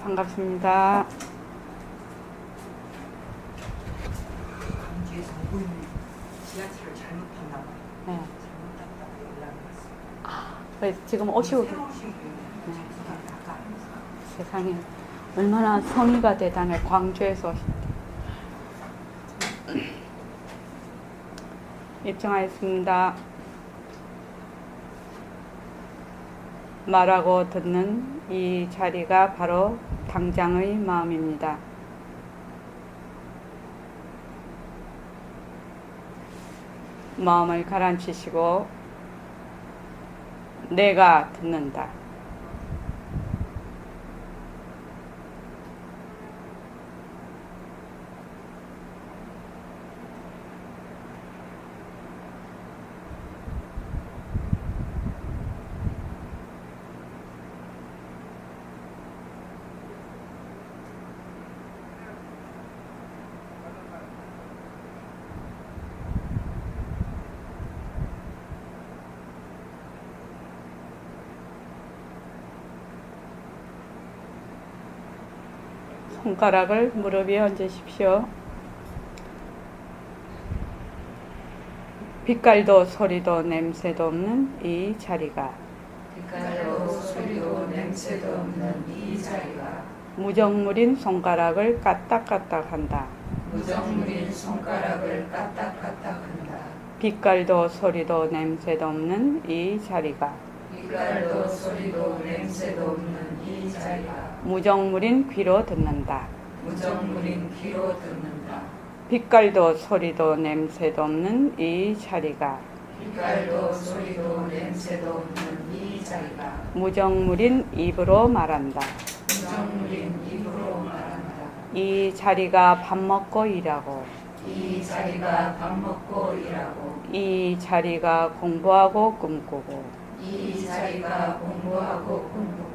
반갑습니다. 광주에서 오고 있는 지하철을 잘못 탔나 봐요. 네. 잘못 탔다고 연락이 왔어요. 그래서 지금 오시고 새로 오신 분이 죄송합니다. 아까 하면서. 세상에 얼마나 성의가 대단해. 광주에서 오신 입장하였습니다. 말하고 듣는 이 자리가 바로 당장의 마음입니다. 마음을 가라앉히시고 내가 듣는다. 손가락을 무릎 위에 얹으십시오. 빛깔도 소리도 냄새도 없는 이 자리가 빛깔도 소리도 냄새도 없는 이 자리가 무정물인 손가락을 까딱까딱한다. 무정물인 손가락을 까딱까딱한다. 빛깔도 소리도 냄새도 없는 이 자리가 빛깔도 소리도 냄새도 없는 이 자리가 무정물인 귀로 듣는다. 무정물인 귀로 듣는다. 빛깔도 소리도 냄새도 없는 이 자리가 빛깔도 소리도 냄새도 없는 이 자리가 무정물인 입으로 말한다. 무정물인 입으로 말한다. 이 자리가 밥 먹고 일하고 이 자리가 밥 먹고 일하고 이 자리가 공부하고 꿈꾸고 이 자리가 공부하고 꿈꾸고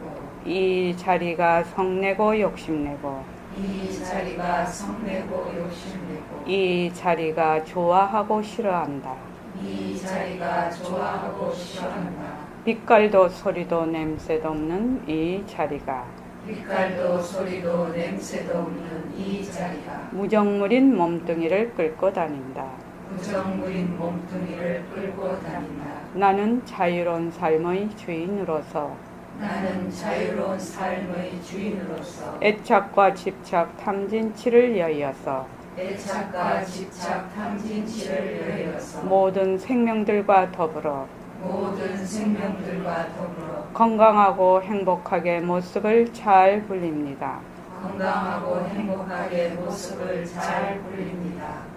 이 자리가 성내고 욕심내고 이 자리가 성내고 욕심내고 이 자리가 좋아하고 싫어한다. 이 자리가 좋아하고 싫어한다. 빛깔도 소리도 냄새도 없는 이 자리가 빛깔도 소리도 냄새도 없는 이 자리가 무정물인 몸뚱이를 끌고 다닌다. 무정물인 몸뚱이를 끌고 다닌다. 나는 자유로운 삶의 주인으로서 나는 자유로운 삶의 주인으로서 애착과 집착 탐진치를 여의어서 애착과 집착 탐진치를 여의어서 모든 생명들과 더불어 모든 생명들과 더불어 건강하고 행복하게 모습을 잘 불립니다. 건강하고 행복하게 모습을 잘 불립니다.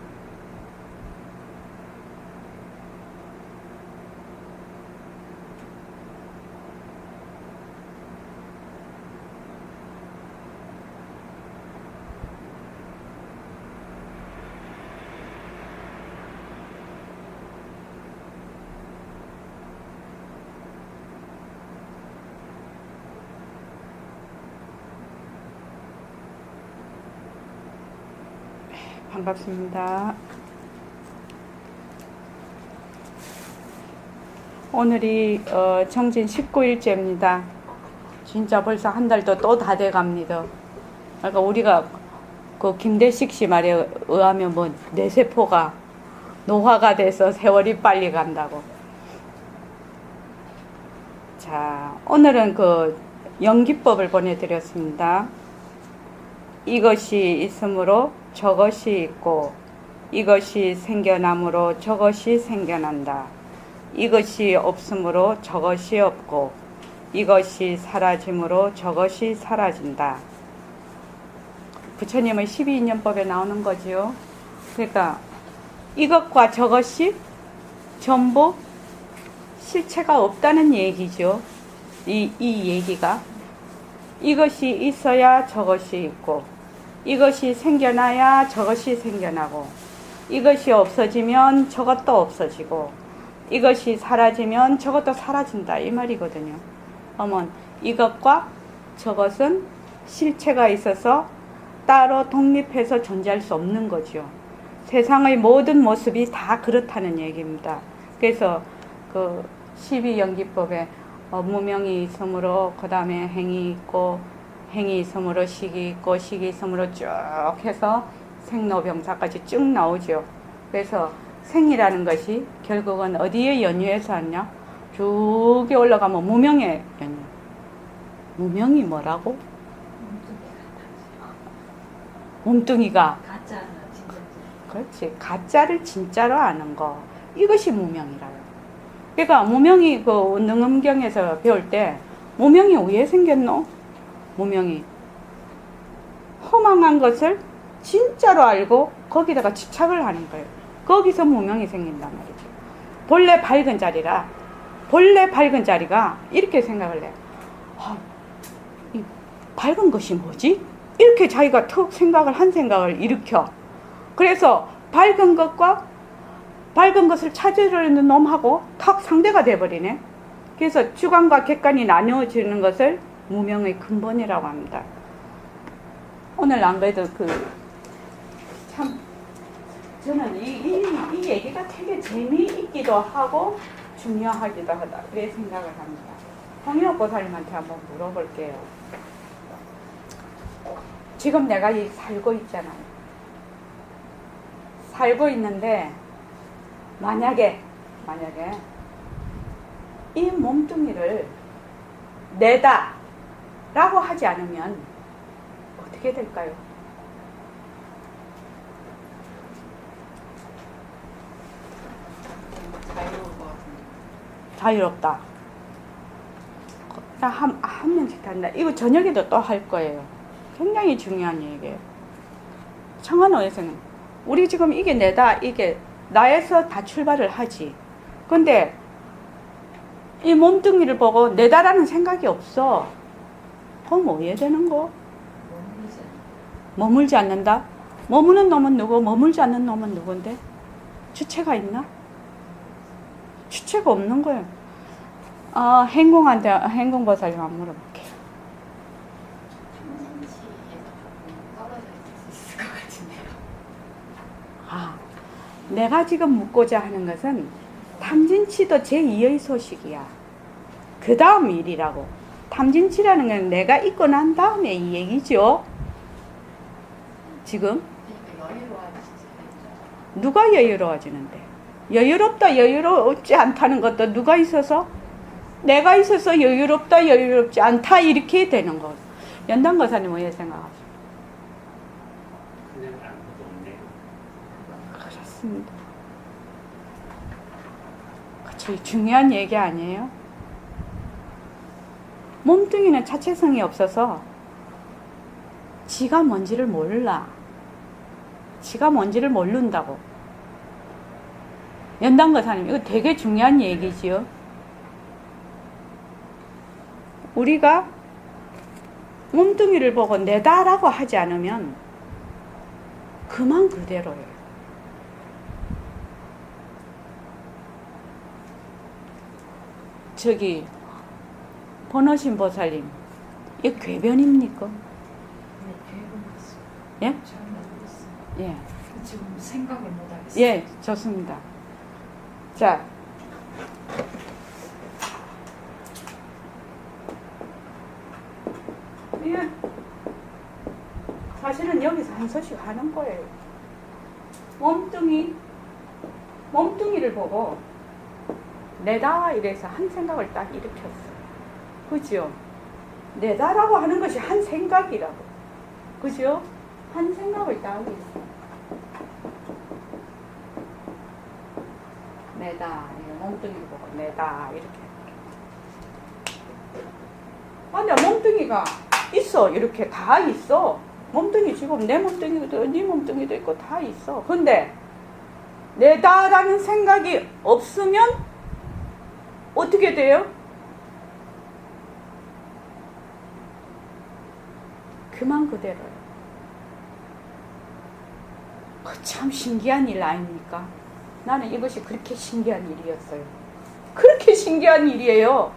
반갑습니다. 오늘이 정진 19일째입니다. 진짜 벌써 한 달도 또 다 돼갑니다. 그러니까 우리가 그 김대식 씨 말에 의하면 뭐 뇌세포가 노화가 돼서 세월이 빨리 간다고. 자, 오늘은 그 연기법을 보내드렸습니다. 이것이 있으므로 저것이 있고 이것이 생겨나므로 저것이 생겨난다. 이것이 없으므로 저것이 없고 이것이 사라짐으로 저것이 사라진다. 부처님의 12인연법에 나오는 거지요. 그러니까 이것과 저것이 전부 실체가 없다는 얘기죠. 이 얘기가 이것이 있어야 저것이 있고 이것이 생겨나야 저것이 생겨나고 이것이 없어지면 저것도 없어지고 이것이 사라지면 저것도 사라진다 이 말이거든요. 어머, 이것과 저것은 실체가 있어서 따로 독립해서 존재할 수 없는 거죠. 세상의 모든 모습이 다 그렇다는 얘기입니다. 그래서 그 12연기법에 무명이 있으므로 그 다음에 행이 있고 행이 있으므로 식이 있고 식이 있으므로 쭉 해서 생로병사까지 쭉 나오죠. 그래서 생이라는 것이 결국은 어디에 연유해서 왔냐? 쭉 올라가면 무명에 연유. 무명이 뭐라고? 몸뚱이가 가짜나 진짜. 그렇지. 가짜를 진짜로 아는 거. 이것이 무명이라요. 그러니까 무명이 그 능엄경에서 배울 때 무명이 왜 생겼노? 무명이 허망한 것을 진짜로 알고 거기다가 집착을 하는 거예요. 거기서 무명이 생긴단 말이죠. 본래 밝은 자리라, 본래 밝은 자리가 이렇게 생각을 해요. 아, 이 밝은 것이 뭐지? 이렇게 자기가 턱 생각을 한 생각을 일으켜. 그래서 밝은 것과 밝은 것을 찾으려는 놈하고 턱 상대가 돼버리네. 그래서 주관과 객관이 나누어지는 것을 무명의 근본이라고 합니다. 오늘 안 그래도 참 저는 이 얘기가 되게 재미있기도 하고 중요하기도 하다. 그래 생각을 합니다. 홍역 보살님한테 한번 물어볼게요. 지금 내가 살고 있잖아요. 살고 있는데 만약에 이 몸뚱이를 내다 라고 하지 않으면 어떻게 될까요? 자유로울 것 같은데. 자유롭다. 한 명씩 단다. 이거 저녁에도 또 할 거예요. 굉장히 중요한 얘기예요. 청안호에서는 우리 지금 이게 내다, 이게 나에서 다 출발을 하지. 근데 이 몸뚱이를 보고 내다라는 생각이 없어. 그럼 뭐 해야 되는 거? 머물지 않는다? 머무는 놈은 누구? 머물지 않는 놈은 누군데? 주체가 있나? 주체가 없는 거예요. 행공보살님 한번 물어볼게요. 내가 지금 묻고자 하는 것은 탐진치도 제2의 소식이야. 그 다음 일이라고. 탐진치라는 건 내가 있고 난 다음에 이 얘기죠. 지금 누가 여유로워지는데? 여유롭다 여유롭지 않다는 것도 누가 있어서? 내가 있어서 여유롭다 여유롭지 않다 이렇게 되는 거. 연단거사님 왜 생각하세요? 그냥 아무것도 없네. 그렇습니다. 그쵸, 중요한 얘기 아니에요? 몸뚱이는 자체성이 없어서 지가 뭔지를 몰라. 지가 뭔지를 모른다고. 연단거사님, 이거 되게 중요한 얘기지요. 우리가 몸뚱이를 보고 내다라고 하지 않으면 그만 그대로예요. 저기 번호신 보살님, 이게 궤변입니까? 네, 계획은 맞습니다. 예? 잘 모르겠습니다. 예. 지금 생각을 못 하겠어요. 예, 좋습니다. 자, 예. 사실은 여기서 한 소식 하는 거예요. 몸뚱이를 보고 내다 이래서 한 생각을 딱 일으켰어. 그죠? 내다라고 하는 것이 한 생각이라고. 그죠? 한 생각을 딱 일으켰어. 내다, 몸뚱이를 보고 내다 이렇게. 근데 몸뚱이가 있어. 이렇게 다 있어. 몸뚱이 지금 내 몸뚱이도 네 몸뚱이도 있고 다 있어. 근데 내다라는 생각이 없으면 어떻게 돼요? 그만 그대로요. 참 신기한 일 아닙니까? 나는 이것이 그렇게 신기한 일이었어요. 그렇게 신기한 일이에요.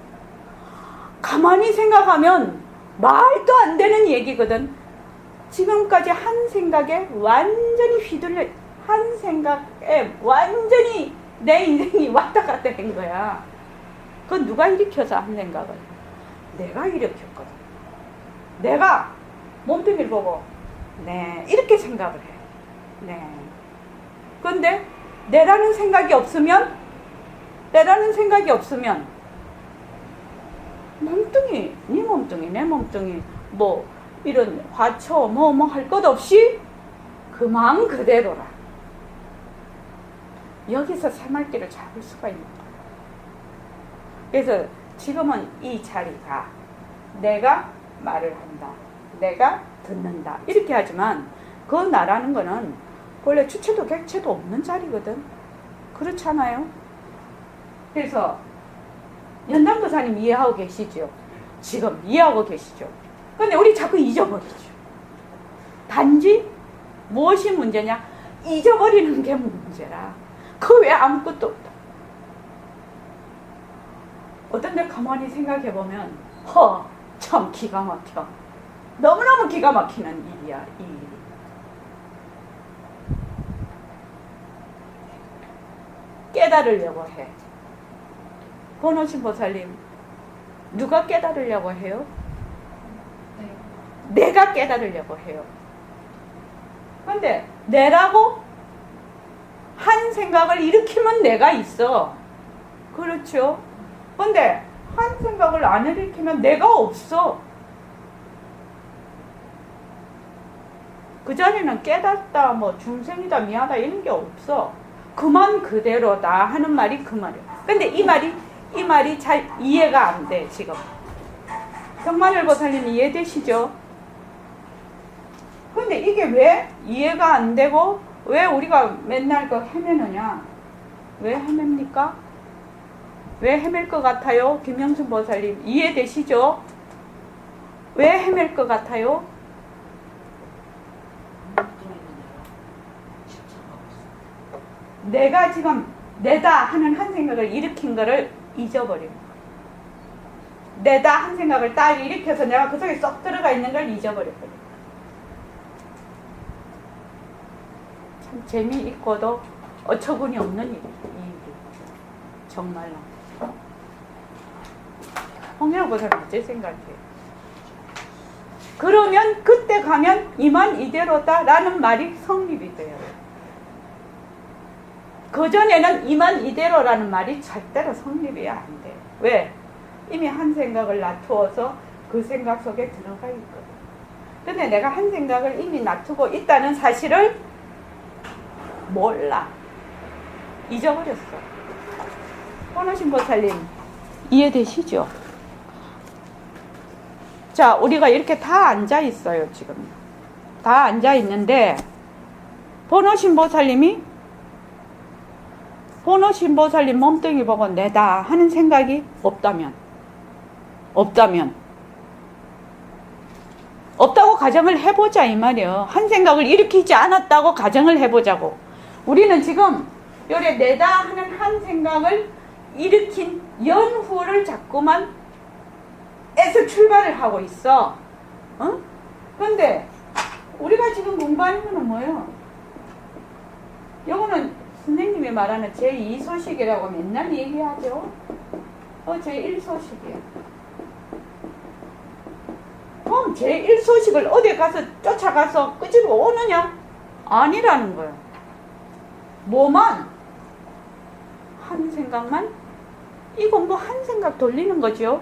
가만히 생각하면 말도 안 되는 얘기거든. 지금까지 한 생각에 완전히 휘둘려, 한 생각에 완전히 내 인생이 왔다 갔다 한 거야. 그건 누가 일으켜서 한 생각을? 내가 일으켰거든. 내가 몸뚱이를 보고 네 이렇게 생각을 해. 네. 근데 내라는 생각이 없으면 몸뚱이, 네 몸뚱이, 내 몸뚱이 뭐 이런 화초 뭐 할 것 없이 그만 그대로라. 여기서 새말기를 잡을 수가 있는 거야. 그래서 지금은 이 자리가 내가 말을 한다, 내가 듣는다 이렇게 하지만 그 나라는 거는 원래 주체도 객체도 없는 자리거든. 그렇잖아요. 그래서 연담도사님 이해하고 계시죠? 지금 이해하고 계시죠? 근데 우리 자꾸 잊어버리죠. 단지 무엇이 문제냐? 잊어버리는 게 문제라. 그 외에 아무것도 없다. 어떤 데 가만히 생각해보면 참 기가 막혀. 너무너무 기가 막히는 일이야. 이 일이. 깨달으려고 해. 권오신 보살님, 누가 깨달으려고 해요? 내가 깨달으려고 해요. 근데 내라고 한 생각을 일으키면 내가 있어. 그렇죠? 근데 한 생각을 안 일으키면 내가 없어. 그 자리는 깨닫다, 뭐 중생이다, 미하다 이런 게 없어. 그만 그대로다 하는 말이 그 말이야. 근데 이 말이 잘 이해가 안 돼, 지금. 정만을 보살님 이해되시죠? 근데 이게 왜 이해가 안 되고 왜 우리가 맨날 그 헤매느냐? 왜 헤맵니까? 왜 헤맬 것 같아요? 김영순 보살님 이해되시죠? 왜 헤맬 것 같아요? 내가 지금 내다 하는 한 생각을 일으킨 거를 잊어버리는 거야. 내다 한 생각을 딱 일으켜서 내가 그 속에 쏙 들어가 있는 걸 잊어버렸거든. 참 재미있고도 어처구니 없는 일이 정말로. 홍현아 보살님 어째 생각해요? 그러면 그때 가면 이만 이대로다 라는 말이 성립이 돼요. 그전에는 이만 이대로라는 말이 절대로 성립이 안 돼. 왜? 이미 한 생각을 놔두어서 그 생각 속에 들어가 있거든. 근데 내가 한 생각을 이미 놔두고 있다는 사실을 몰라. 잊어버렸어. 권오신 보살님 이해되시죠? 자, 우리가 이렇게 다 앉아 있어요, 지금. 다 앉아 있는데 권오신 보살님 몸뚱이 보고 내다 하는 생각이 없다면 없다고 가정을 해보자 이 말이에요. 한 생각을 일으키지 않았다고 가정을 해보자고. 우리는 지금 요래 내다 하는 한 생각을 일으킨 연후를 자꾸만 에서 출발을 하고 있어. 어? 근데 우리가 지금 공부하는 거는 뭐예요? 요거는 선생님이 말하는 제2소식이라고 맨날 얘기하죠. 제1소식이야. 그럼 제1소식을 어디 가서 쫓아가서 끄집어 오느냐? 아니라는 거야. 뭐만? 한 생각만? 이 공부 한 생각 돌리는 거죠.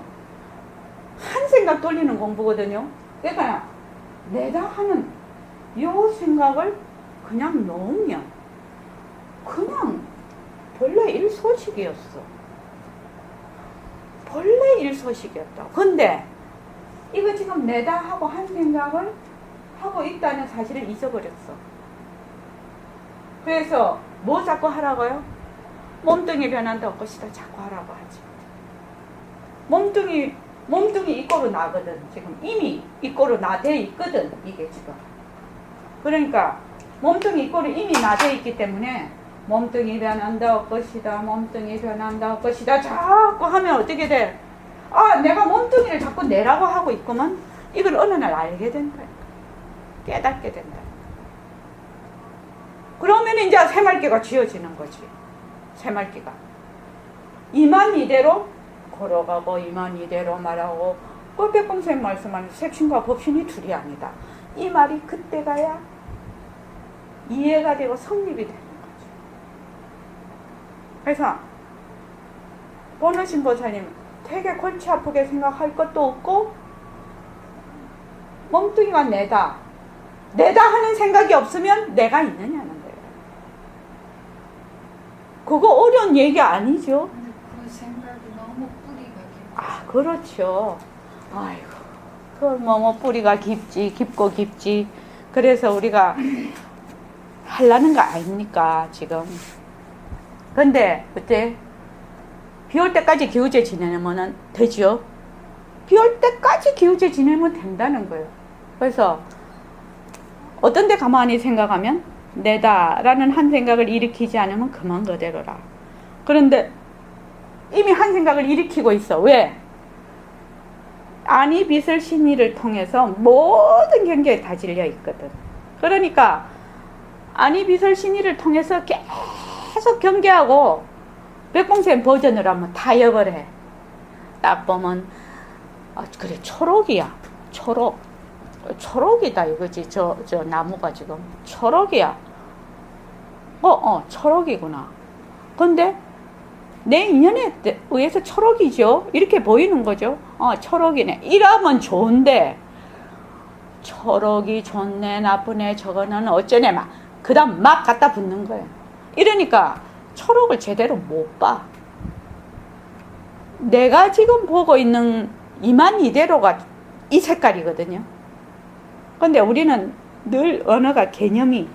한 생각 돌리는 공부거든요. 그러니까 내가 하는 요 생각을 그냥 놓으면 그냥 본래 일소식이었어. 본래 일소식이었다. 근데 이거 지금 내다 하고 한 생각을 하고 있다는 사실을 잊어버렸어. 그래서 뭐 자꾸 하라고요? 몸뚱이 변한다고 것이다 자꾸 하라고 하지. 몸뚱이 이꼬로 나거든. 지금 이미 이꼬로 나돼 있거든. 이게 지금. 그러니까 몸뚱이 이꼬로 이미 나돼 있기 때문에 몸뚱이 변한다 것이다. 몸뚱이 변한다 것이다. 자꾸 하면 어떻게 돼? 아, 내가 몸뚱이를 자꾸 내라고 하고 있구만. 이걸 어느 날 알게 된다. 깨닫게 된다. 그러면 이제 새말기가 쥐어지는 거지. 새말기가. 이만 이대로 걸어가고 이만 이대로 말하고 그 백범선생님 말씀하는 색신과 법신이 둘이 아니다. 이 말이 그때 가야 이해가 되고 성립이 되는 거죠. 그래서 보너신 보살님 되게 골치 아프게 생각할 것도 없고 몸뚱이가 내다 하는 생각이 없으면 내가 있느냐는 거예요. 그거 어려운 얘기 아니죠. 근데 그 생각이 너무 뿌리가 깊어. 아, 그렇죠. 아이고, 그 뭐 뿌리가 깊고 깊지. 그래서 우리가 하려는 거 아닙니까, 지금. 근데, 어때? 비 올 때까지 기우제 지내면 되죠? 비 올 때까지 기우제 지내면 된다는 거예요. 그래서, 어떤 데 가만히 생각하면, 내다라는 한 생각을 일으키지 않으면 그만 그대로라. 그런데, 이미 한 생각을 일으키고 있어. 왜? 아니 빛을 신의를 통해서 모든 경계에 다 질려 있거든. 그러니까 아니 빛을 신의를 통해서 계속 경계하고 백봉생 버전으로 하면 타협을 해. 딱 보면 그래 초록이야. 초록이다 이거지. 저 나무가 지금 초록이야. 초록이구나. 근데 내 인연에 의해서 초록이죠. 이렇게 보이는 거죠. 초록이네. 이러면 좋은데 초록이 좋네 나쁘네 저거는 어쩌네 막 그 다음 막 갖다 붙는 거예요. 이러니까 초록을 제대로 못 봐. 내가 지금 보고 있는 이만 이대로가 이 색깔이거든요. 근데 우리는 늘 언어가 개념이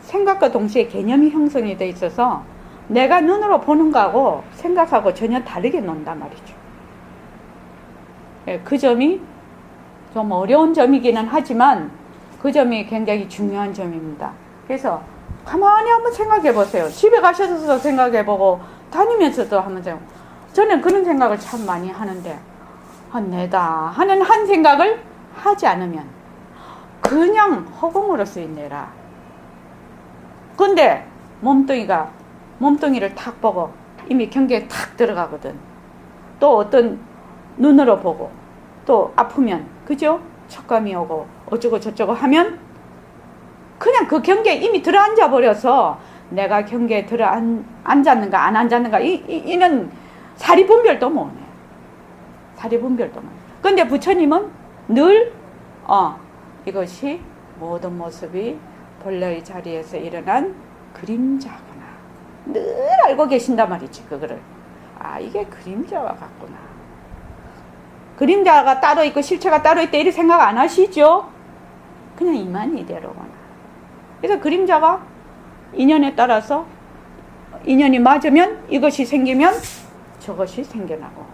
생각과 동시에 개념이 형성이 돼 있어서 내가 눈으로 보는 거하고 생각하고 전혀 다르게 논단 말이죠. 그 점이 좀 어려운 점이기는 하지만 그 점이 굉장히 중요한 점입니다. 그래서 가만히 한번 생각해 보세요. 집에 가셔서 생각해 보고 다니면서도 한번 생각해 보고. 저는 그런 생각을 참 많이 하는데 내다 하는 한 생각을 하지 않으면 그냥 허공으로 쓰인대라. 근데 몸뚱이를 탁 보고 이미 경계에 탁 들어가거든. 또 어떤 눈으로 보고 또 아프면 그죠? 촉감이 오고 어쩌고 저쩌고 하면 그냥 그 경계에 이미 들어앉아 버려서 내가 경계에 들어앉았는가 안 앉았는가 이는 사리분별도 못해. 사리분별도 못해. 근데 부처님은 늘 이것이 모든 모습이 본래의 자리에서 일어난 그림자구나. 늘 알고 계신단 말이지 그거를. 이게 그림자와 같구나. 그림자가 따로 있고 실체가 따로 있다 이렇게 생각 안 하시죠? 그냥 이만 이대로구나. 그래서 그림자가 인연에 따라서 인연이 맞으면 이것이 생기면 저것이 생겨나고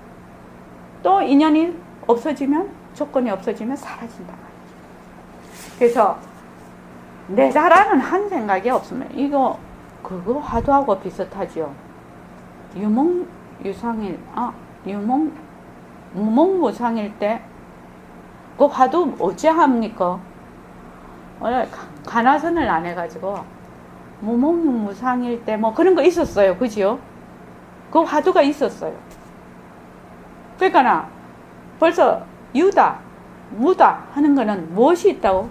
또 인연이 없어지면 조건이 없어지면 사라진단 말이죠. 그래서 내다라는 한 생각이 없으면 그거 화두하고 비슷하죠. 무몽무상일 때 그 화두 어찌 합니까? 원래 간화선을 안 해가지고 무몽무상일 때 뭐 그런 거 있었어요. 그지요? 그 화두가 있었어요. 그러니까 벌써 유다, 무다 하는 거는 무엇이 있다고?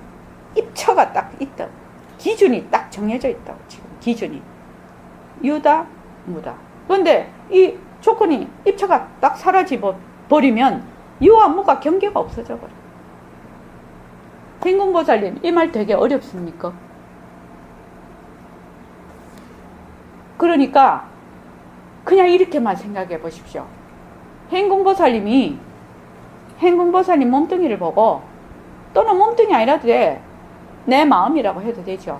입처가 딱 있다고. 기준이 딱 정해져 있다고. 지금 기준이 유다, 무다. 그런데 이 조건이 입처가 딱 사라져 버리면 유와 무가 경계가 없어져 버려. 행궁보살님 이 말 되게 어렵습니까? 그러니까 그냥 이렇게만 생각해 보십시오. 행궁보살님 몸뚱이를 보고 또는 몸뚱이 아니라도 돼. 내 마음이라고 해도 되죠.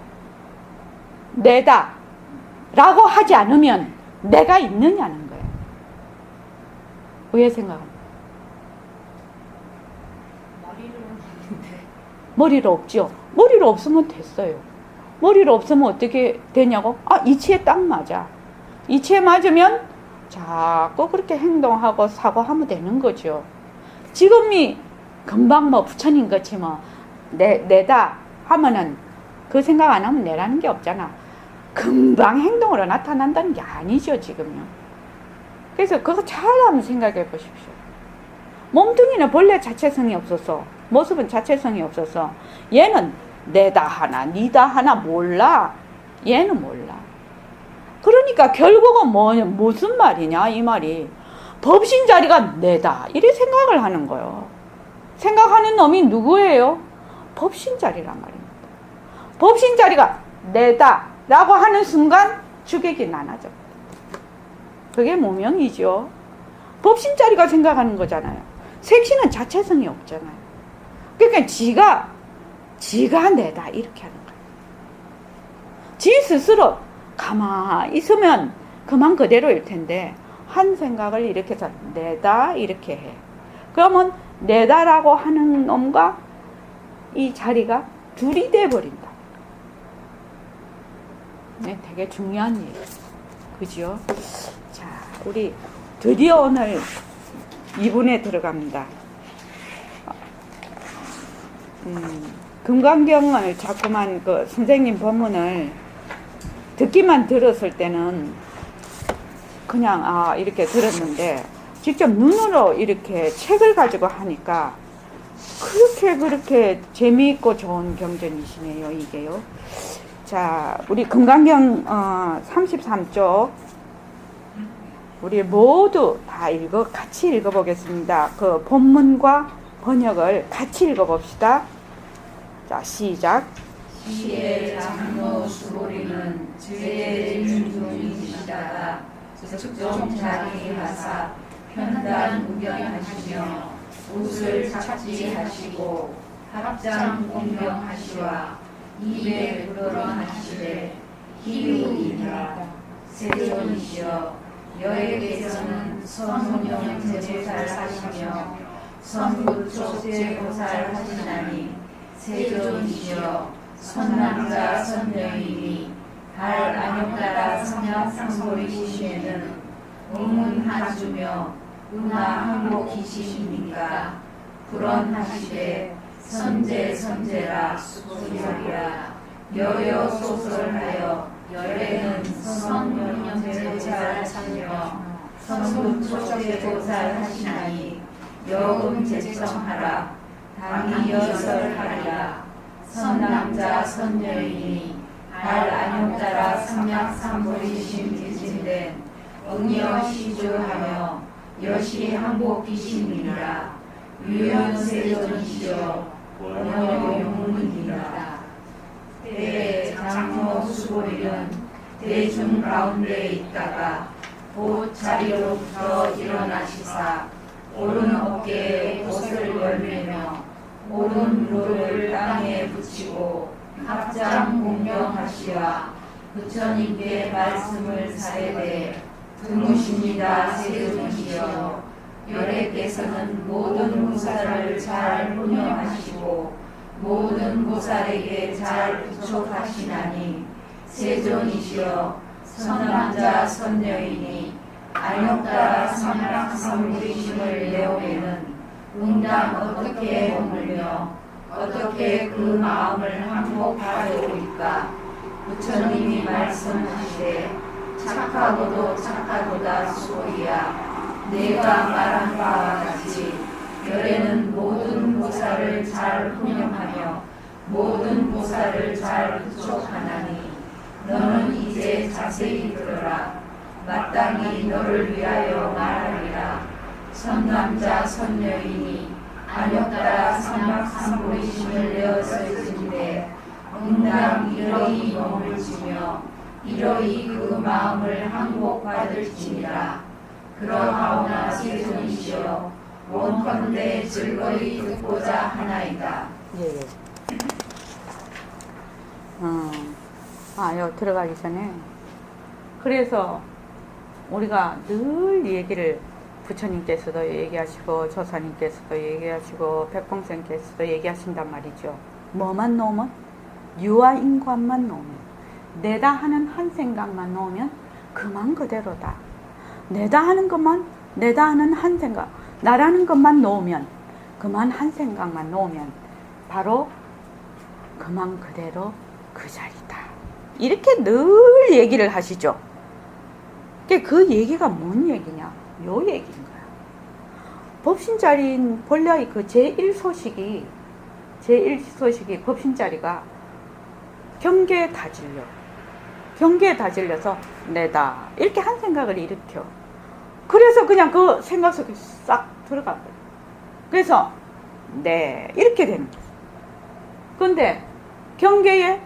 내다 라고 하지 않으면 내가 있느냐는 거예요. 왜 생각합니까? 머리로 없죠. 머리로 없으면 됐어요. 머리로 없으면 어떻게 되냐고? 이치에 딱 맞아. 이치에 맞으면 자꾸 그렇게 행동하고 사고하면 되는 거죠. 지금이 금방 부처님 같이 내다 하면은 그 생각 안 하면 내라는 게 없잖아. 금방 행동으로 나타난다는 게 아니죠, 지금요. 그래서 그거 잘 한번 생각해 보십시오. 몸뚱이는 본래 자체성이 없었어. 모습은 자체성이 없었어. 얘는 내다 하나 니다 하나 몰라. 얘는 몰라. 그러니까 결국은 무슨 말이냐 이 말이. 법신자리가 내다 이래 생각을 하는 거예요. 생각하는 놈이 누구예요? 법신자리란 말입니다. 법신자리가 내다 라고 하는 순간 주객이 나눠져. 그게 무명이죠. 법신자리가 생각하는 거잖아요. 색신은 자체성이 없잖아요. 그러니까 지가 내다 이렇게 하는 거예요. 지 스스로 가만히 있으면 그만 그대로일 텐데 한 생각을 이렇게 해서 내다 이렇게 해. 그러면 내다라고 하는 놈과 이 자리가 둘이 돼버린다. 네, 되게 중요한 얘기. 그죠? 자, 우리 드디어 오늘 2분에 들어갑니다. 금강경을 자꾸만 그 선생님 법문을 듣기만 들었을 때는 그냥 이렇게 직접 눈으로 이렇게 책을 가지고 하니까 그렇게 재미있고 좋은 경전이시네요, 이게요. 자, 우리 금강경 33쪽 우리 모두 다 같이 읽어보겠습니다. 그 본문과 번역을 같이 읽어봅시다. 자, 시작. 시의 장로 수보리는 제일중이시다가 즉종 자기하사 편단 우경하시며 옷을 착지하시고 합장 공명하시와 입에 불어하시되 희우이니라. 세존이시여 여에게서는 선운영 제보살 하시며 선부족 제보살 하시나니 세존이시여 선남자 선녀이니 발 안욕따라 성약 상보리시에는 응문하주며 은하 항복이시니까 불언하시되 선제라 소리하리라. 여여 소설하여 열에는 선운영제보살 하시며 선부족제보살 하시나니 여금 제청하라. 당이 여설하리라. 선남자 선녀이니 발 안욕따라 성약 상보리심 기진된 응여시주하며 여시 항복이심이라. 유연세존이시여 원효용문이라. 때에 장로 수보리는 대중 가운데 있다가 곧 자리로부터 일어나시사 오른 어깨에 옷을 열매며 오른 무릎을 땅에 붙이고 합장 공명하시와 부처님께 말씀을 사례되 드무십니다. 세존이시여 열애께서는 모든 무사를 잘 운영하시고 모든 무사에게 잘 부촉하시나니 세존이시여 선남자 선녀이니 안욕따라 성약 상부리심을 내오에는 응당 어떻게 머물며 어떻게 그 마음을 항복하려오리까. 부처님이 말씀하시되 착하고도 착하도다 소리야. 내가 말한 바와 같이 열에는 모든 보살을 잘 훈영하며 모든 보살을 잘 부촉하나니 너는 이제 자세히 들어라. 마땅히 너를 위하여 말하리라. 선남자 선녀이니 안욕따라 성약 상보리심을 내었을진데 응당 이러이 몸을 주며 이러이 그 마음을 항복받을지니라. 그러하오나 세존이시여 원컨대 즐거이 듣고자 하나이다. 예. 여 들어가기 전에 그래서 우리가 늘 얘기를 부처님께서도 얘기하시고 조사님께서도 얘기하시고 백봉생께서도 얘기하신단 말이죠. 뭐만 놓으면 유아인관만 놓으면 내다 하는 한 생각만 놓으면 그만 그대로다. 내다 하는 것만 내다 하는 한 생각 나라는 것만 놓으면 그만 한 생각만 놓으면 바로 그만 그대로 그 자리다. 이렇게 늘 얘기를 하시죠. 그 얘기가 뭔 얘기냐? 요 얘기인 거야. 법신자리인 본래의 그 제1소식이 법신자리가 경계에 다질려서 내다 이렇게 한 생각을 일으켜. 그래서 그냥 그 생각 속에 싹 들어가 버려. 그래서 네 이렇게 되는 거예요. 근데 경계에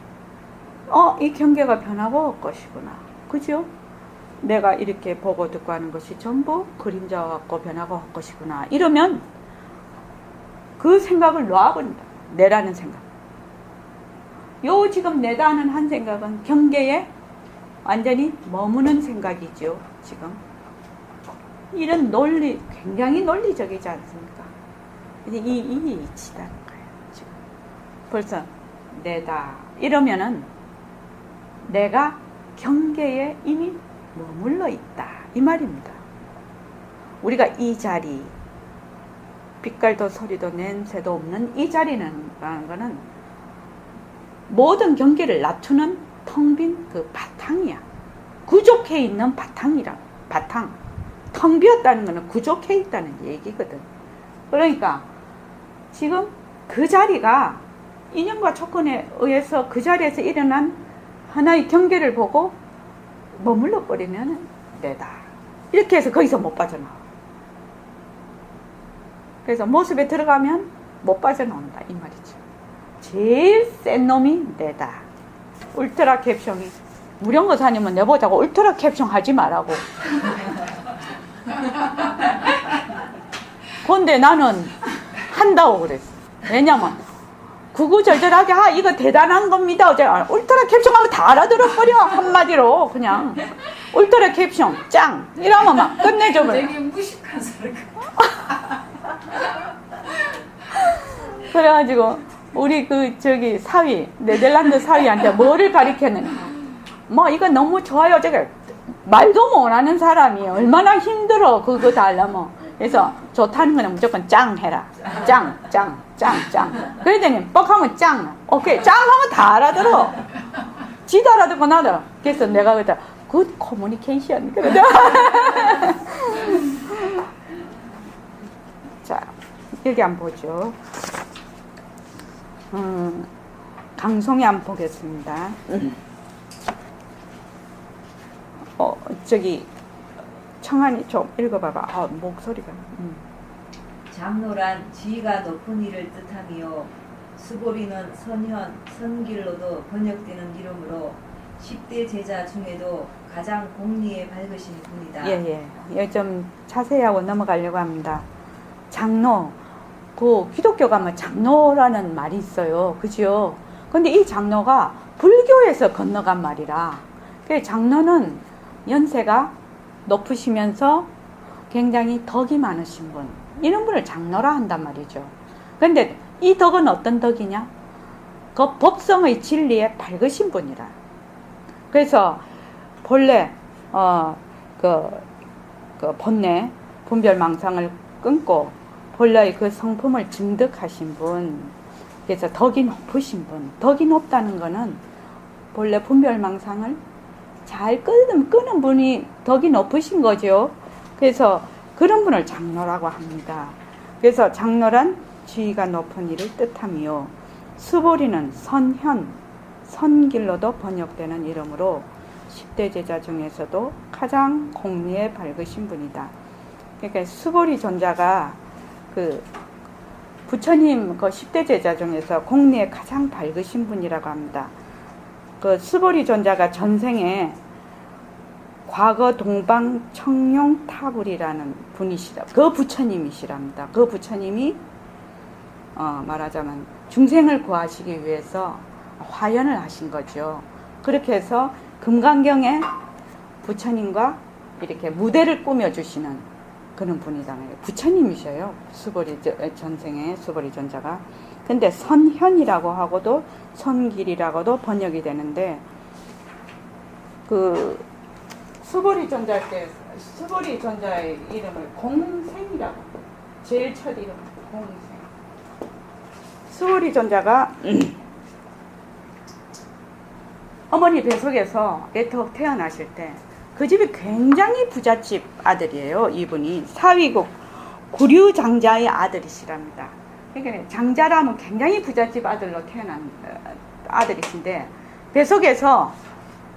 이 경계가 변하고 올 것이구나. 그죠? 내가 이렇게 보고 듣고 하는 것이 전부 그림자와 같고 변하고 올 것이구나. 이러면 그 생각을 놔버린다. 내라는 생각. 요 지금 내다 하는 한 생각은 경계에 완전히 머무는 생각이죠. 지금. 이런 논리, 굉장히 논리적이지 않습니까? 이 이치다는 거예요. 지금. 벌써 내다. 이러면은 내가 경계에 이미 머물러 있다. 이 말입니다. 우리가 이 자리, 빛깔도 소리도 냄새도 없는 이 자리는 거는 모든 경계를 낮추는 텅 빈 그 바탕이야. 구족해 있는 바탕이라. 바탕. 텅 비었다는 것은 구족해 있다는 얘기거든. 그러니까 지금 그 자리가 인연과 조건에 의해서 그 자리에서 일어난 하나의 경계를 보고 머물러 버리면 내다. 이렇게 해서 거기서 못 빠져나와. 그래서 모습에 들어가면 못 빠져나온다 이 말이죠. 제일 센 놈이 내다. 울트라 캡숑이 무령거사님은 내보자고 울트라 캡숑 하지 말라고. 근데 나는 한다고 그랬어. 왜냐면 구구절절하게 이거 대단한 겁니다. 울트라 캡숑하면 다 알아들어버려. 한마디로 그냥 울트라 캡숑 짱 이러면 막 끝내줘 버려. 되게 무식한 사람. 그래가지고 우리 네덜란드 사위한테 뭐를 가르쳤느냐. 뭐 이거 너무 좋아요. 제가 말도 못하는 사람이 얼마나 힘들어 그거 다 하려면. 그래서 좋다는 거는 무조건 짱 해라. 짱. 그러더니 뻑하면 짱. 오케이 짱 하면 다 알아들어. 지도 알아듣고 나도. 그래서 내가 그랬다. 굿 커뮤니케이션. 그러죠. 자 여기 한번 보죠. 강송이 한번 보겠습니다. 청한이 좀 읽어봐봐. 목소리가. 장로란 지위가 높은 이를 뜻하며 수보리는 선현, 선길로도 번역되는 이름으로 10대 제자 중에도 가장 공리에 밝으신 분이다. 예. 좀 자세히 하고 넘어가려고 합니다. 장로. 그 기독교 가면 장로라는 말이 있어요. 그죠? 근데 이 장로가 불교에서 건너간 말이라. 그 장로는 연세가 높으시면서 굉장히 덕이 많으신 분. 이런 분을 장로라 한단 말이죠. 근데 이 덕은 어떤 덕이냐? 그 법성의 진리에 밝으신 분이라. 그래서 본래 본래 분별망상을 끊고 본래의 그 성품을 증득하신 분. 그래서 덕이 높으신 분. 덕이 높다는 거는 본래 분별망상을 잘 끄는 분이 덕이 높으신 거죠. 그래서 그런 분을 장로라고 합니다. 그래서 장로란 지위가 높은 이를 뜻하며 수보리는 선현, 선길로도 번역되는 이름으로 10대 제자 중에서도 가장 공리에 밝으신 분이다. 그러니까 수보리 존자가 부처님 10대 제자 중에서 공리에 가장 밝으신 분이라고 합니다. 수보리 존자가 전생에 과거 동방 청룡타불이라는 분이시라. 그 부처님이시랍니다. 그 부처님이 말하자면 중생을 구하시기 위해서 화연을 하신 거죠. 그렇게 해서 금강경에 부처님과 이렇게 무대를 꾸며주시는 그런 분이잖아요. 부처님이셔요. 전생의 수보리 존자가. 근데 선현이라고 하고도 선길이라고도 번역이 되는데 수보리 존자의 이름을 공생이라고. 제일 첫 이름 공생. 수보리 존자가 어머니 뱃속에서 애터ộc 태어나실 때 그 집이 굉장히 부잣집 아들이에요. 이분이 사위국 구류장자의 아들이시랍니다. 그러니까 장자라면 굉장히 부잣집 아들로 태어난 아들이신데 뱃속에서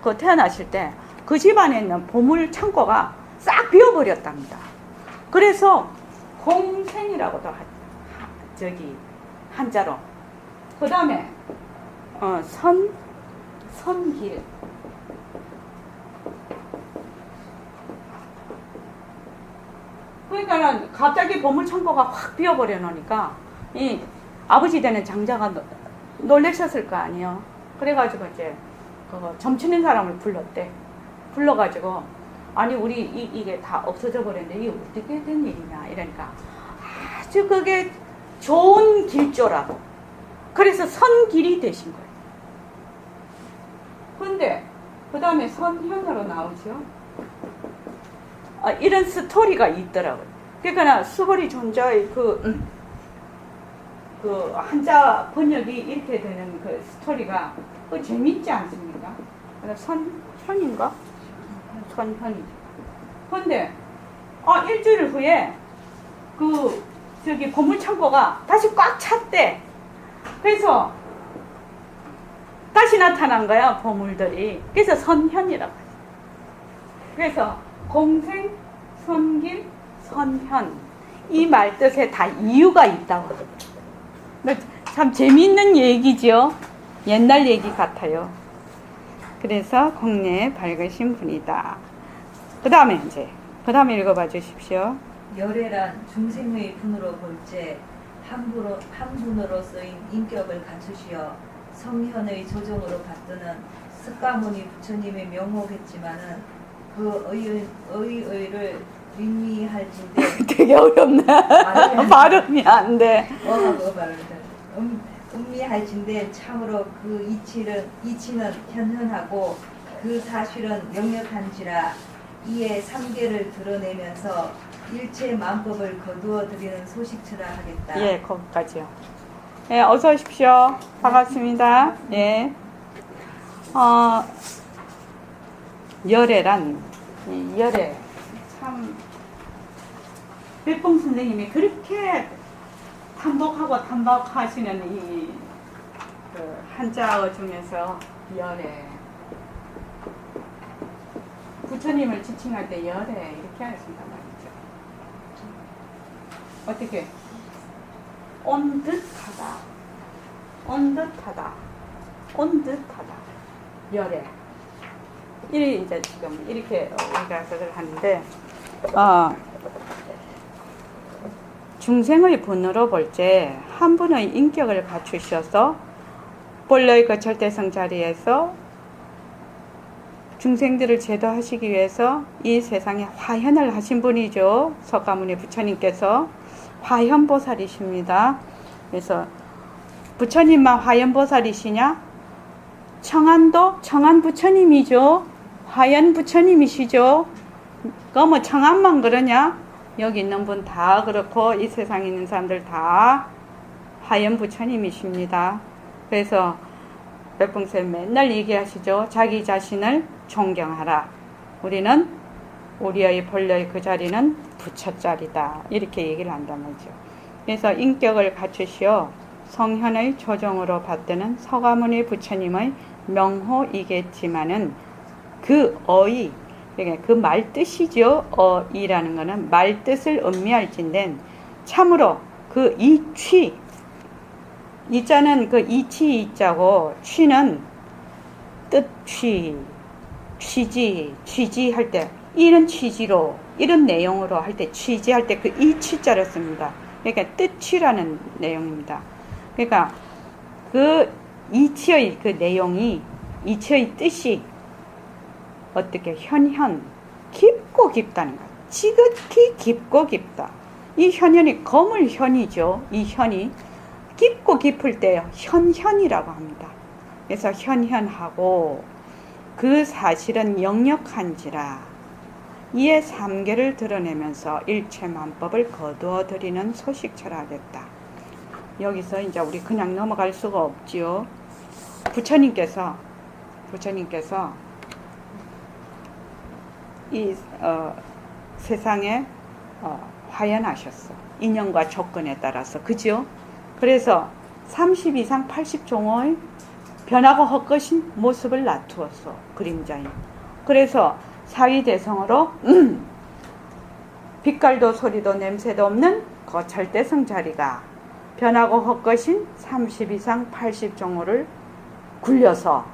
그 태어나실 때 그 집안에 있는 보물 창고가 싹 비어버렸답니다. 그래서 공생이라고도 저기 한자로. 그 다음에 선길. 그러니까는 갑자기 보물 창고가 확 비어버려 놓으니까 이 아버지 되는 장자가 놀라셨을 거 아니에요. 그래가지고 이제 그거 점치는 사람을 불렀대. 불러가지고 아니 우리 이게 다 없어져 버렸는데 이게 어떻게 된 일이냐 이러니까 아주 그게 좋은 길조라고. 그래서 선길이 되신 거예요. 근데 그 다음에 선현으로 나오죠. 이런 스토리가 있더라고요. 그러니까 수벌이 존자의 그 한자 번역이 이렇게 되는 그 스토리가 재밌지 않습니까? 선현인가? 선현이죠. 근데 일주일 후에 저기 보물창고가 다시 꽉 찼대. 그래서 다시 나타난 거야, 보물들이. 그래서 선현이라고 하죠. 그래서 공생, 선길, 선현 이 말 뜻에 다 이유가 있다고. 참 재미있는 얘기죠. 옛날 얘기 같아요. 그래서 공례에 밝으신 분이다. 그 다음에 읽어봐 주십시오. 열애란 중생의 분으로 볼제 한분으로 쓰인 인격을 갖추시어 성현의 조정으로 받드는 석가모니 부처님의 명호겠지만은 그 의를 의미할진대 되게 어렵네. 발음이 안 돼. 음미할진대 참으로 그 이치는 현현하고 그 사실은 명력한지라 이에 삼계를 드러내면서 일체 만법을 거두어 드리는 소식처라 하겠다. 예, 거기까지요. 예, 어서 오십시오. 반갑습니다. 예. 열애란, 열애. 참, 백봉 선생님이 그렇게 탄박하시는 그 한자어 중에서 열애. 부처님을 지칭할 때 열애 이렇게 하신단 말이죠. 어떻게? 온 듯하다. 열애. 이제 지금 이렇게 우리가 그걸 하는데, 중생의 분으로 볼 때 한 분의 인격을 갖추셔서 본래의 그 절대성 자리에서 중생들을 제도하시기 위해서 이 세상에 화현을 하신 분이죠. 석가모니 부처님께서 화현보살이십니다. 그래서 부처님만 화현보살이시냐? 청안도 청안 부처님이죠. 화현 부처님이시죠. 뭐 청안만 그러냐? 여기 있는 분 다 그렇고 이 세상에 있는 사람들 다 화현 부처님이십니다. 그래서 백봉쌤 맨날 얘기하시죠. 자기 자신을 존경하라. 우리는 우리의 본래의 그 자리는 부처 자리다. 이렇게 얘기를 한단 말이죠. 그래서 인격을 갖추시어 성현의 조정으로 받드는 석가모니 부처님의 명호이겠지만은 그 어이, 그러니까 그 말뜻이죠. 어이라는 것은 말뜻을 의미할진된 참으로 그 이취, 이자는 그 이치 이자고 취는 뜻취, 취지, 취지할 때 이런 취지로 이런 내용으로 할 때 취지할 때 그 이치자를 씁니다. 그러니까 뜻취라는 내용입니다. 그러니까 그 이치의 그 내용이 이치의 뜻이 어떻게 현현 깊고 깊다는 것. 지극히 깊고 깊다. 이 현현이 거물현이죠. 이 현이 깊고 깊을 때 현현이라고 합니다. 그래서 현현하고 그 사실은 영력한지라 이에 삼계를 드러내면서 일체만법을 거두어 드리는 소식처라 하겠다. 여기서 이제 우리 그냥 넘어갈 수가 없지요. 부처님께서 이 세상에 화연하셨어. 인연과 조건에 따라서. 그죠? 그래서 30 이상 80종의 변하고 헛것인 모습을 놔두었어. 그림자인. 그래서 사위대성으로 빛깔도 소리도 냄새도 없는 그 절대성 자리가 변하고 헛것인 30 이상 80종호를 굴려서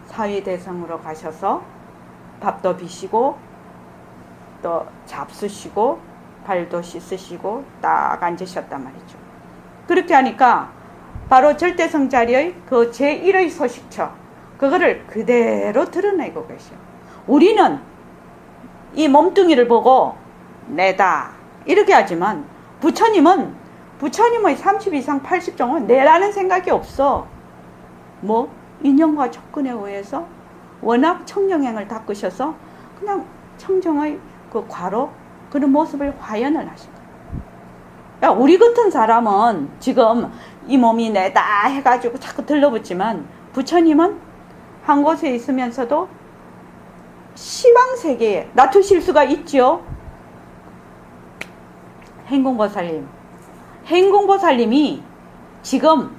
사위대성으로 가셔서 밥도 비시고 또 잡수시고 발도 씻으시고 딱 앉으셨단 말이죠. 그렇게 하니까 바로 절대성 자리의 그 제1의 소식처 그거를 그대로 드러내고 계셔. 우리는 이 몸뚱이를 보고 내다 이렇게 하지만 부처님의 30 이상 80종은 내라는 생각이 없어. 뭐 인연과 조건에 의해서 워낙 청정행을 닦으셔서 그냥 청정의 그 과로 그런 모습을 화연을 하신 거예요. 야, 우리 같은 사람은 지금 이 몸이 내다 해가지고 자꾸 들러붙지만 부처님은 한 곳에 있으면서도 시방세계에 놔두실 수가 있죠. 행공보살님이 지금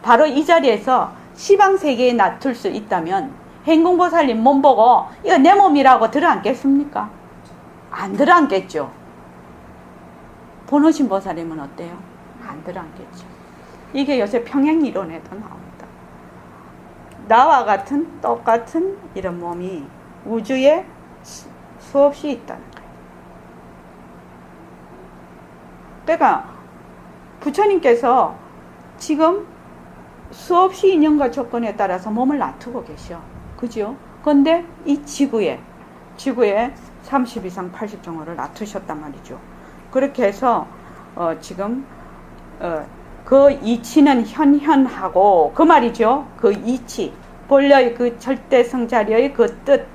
바로 이 자리에서 시방세계에 놔둘 수 있다면 행공보살님 몸 보고 이거 내 몸이라고 들어앉겠습니까? 안 들어앉겠죠. 보노신 보살님은 어때요? 안 들어앉겠죠. 이게 요새 평행이론에도 나옵니다. 나와 같은 똑같은 이런 몸이 우주에 수없이 있다는 거예요. 그러니까 부처님께서 지금 수없이 인연과 조건에 따라서 몸을 놔두고 계셔. 그죠? 그런데 이 지구에 30 이상 80종호를 놔두셨단 말이죠. 그렇게 해서 지금 그 이치는 현현하고 그 말이죠. 그 이치 본래의 그 절대성자리의 그 뜻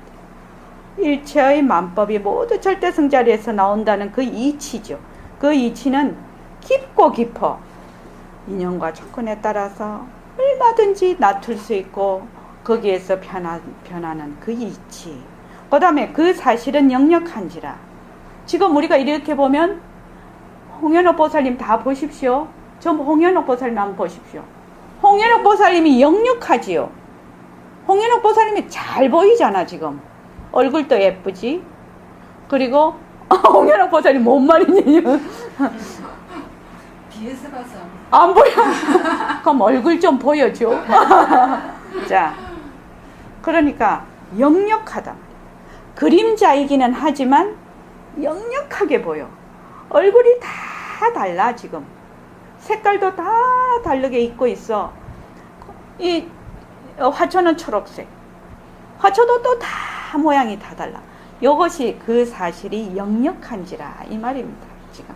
일체의 만법이 모두 절대성자리에서 나온다는 그 이치죠. 그 이치는 깊고 깊어 인연과 조건에 따라서 얼마든지 놔둘 수 있고 거기에서 변하는 그 이치. 그 다음에 그 사실은 역력한지라. 지금 우리가 이렇게 보면 홍현옥 보살님 다 보십시오. 전부 홍현옥 보살님 한번 보십시오. 홍현옥 보살님이 역력하지요. 홍현옥 보살님이 잘 보이잖아 지금. 얼굴도 예쁘지. 그리고 홍현옥 보살님 뭔 말이니? 뒤에서 봐서 안 보여. 그럼 얼굴 좀 보여줘. 자, 그러니까 역력하다. 그림자이기는 하지만 역력하게 보여. 얼굴이 다 달라 지금. 색깔도 다 다르게 입고 있어. 이 화초는 초록색. 화초도 또 다 모양이 다 달라. 이것이 그 사실이 역력한지라 이 말입니다. 지금.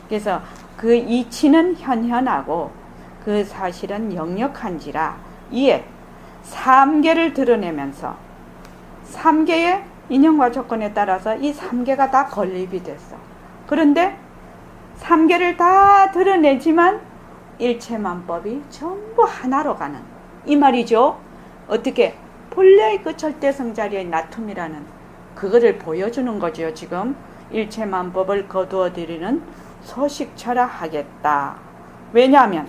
그래서 그 이치는 현현하고 그 사실은 역력한지라 이에 삼계를 드러내면서 삼계의 인연과 조건에 따라서 이 삼계가 다 건립이 됐어. 그런데 삼계를 다 드러내지만 일체만법이 전부 하나로 가는 이 말이죠. 어떻게 본래의 그 절대성자리의 나툼이라는 그거를 보여주는 거죠. 지금 일체만법을 거두어들이는 소식처라 하겠다. 왜냐하면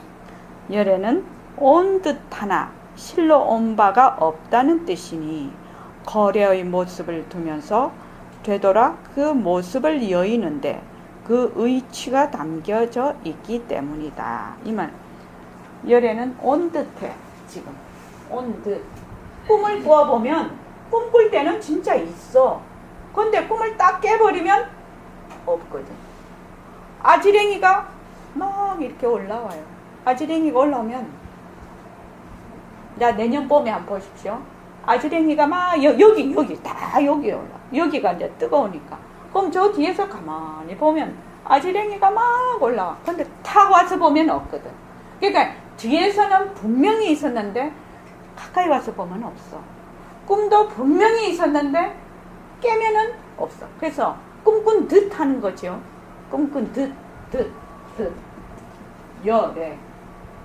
열에는 온 듯하나 실로 온 바가 없다는 뜻이니 거래의 모습을 두면서 되돌아 그 모습을 여의는데 그 의취가 담겨져 있기 때문이다. 이 말. 열에는 온 듯해. 지금 온 듯. 꿈을 꾸어보면 꿈꿀 때는 진짜 있어. 근데 꿈을 딱 깨버리면 없거든. 아지랭이가 막 이렇게 올라와요. 아지랭이가 올라오면 자 내년 봄에 한번 보십시오. 아지랭이가 막 여기 다 여기 올라. 여기가 이제 뜨거우니까. 그럼 저 뒤에서 가만히 보면 아지랭이가 막 올라와. 근데 탁 와서 보면 없거든. 그러니까 뒤에서는 분명히 있었는데 가까이 와서 보면 없어. 꿈도 분명히 있었는데 깨면은 없어. 그래서 꿈꾼 듯 하는 거죠. 꿈꾼 듯. 네.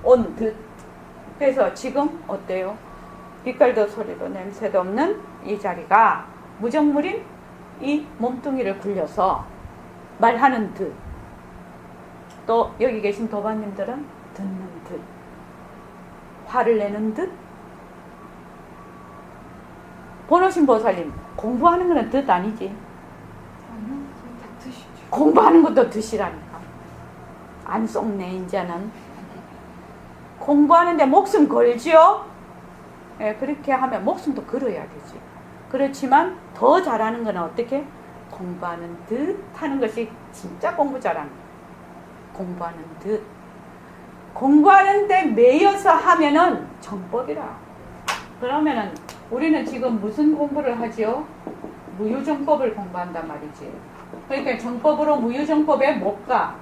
온 듯. 그래서 지금 어때요? 빛깔도 소리도 냄새도 없는 이 자리가 무정물인 이 몸뚱이를 굴려서 말하는 듯. 또 여기 계신 도반님들은 듣는 듯, 화를 내는 듯. 보노신 보살님, 공부하는 거는 뜻 아니지? 공부하는 것도 뜻이라니까. 안 속네 이제는. 공부하는데 목숨 걸지요? 예, 그렇게 하면 목숨도 걸어야 되지. 그렇지만 더 잘하는 건 어떻게? 공부하는 듯 하는 것이 진짜 공부 잘하는 거야. 공부하는 듯. 공부하는데 매여서 하면은 정법이라. 그러면은 우리는 지금 무슨 공부를 하지요? 무유정법을 공부한단 말이지. 그러니까 정법으로 무유정법에 못 가.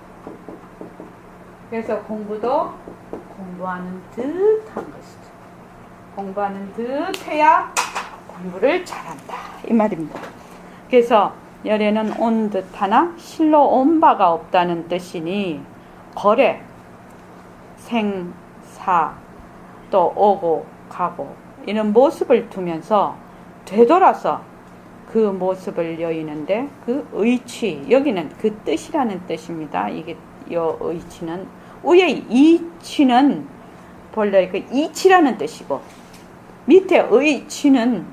그래서 공부도 공부하는 듯한 것이죠. 공부하는 듯 해야 공부를 잘한다 이 말입니다. 그래서 열에는 온 듯하나 실로 온 바가 없다는 뜻이니 거래, 생, 사, 또 오고 가고 이런 모습을 두면서 되돌아서 그 모습을 여의는데 그 의치, 여기는 그 뜻이라는 뜻입니다. 이게 요 의치는 위에 이치는 본래 그 이치라는 뜻이고 밑에 의치는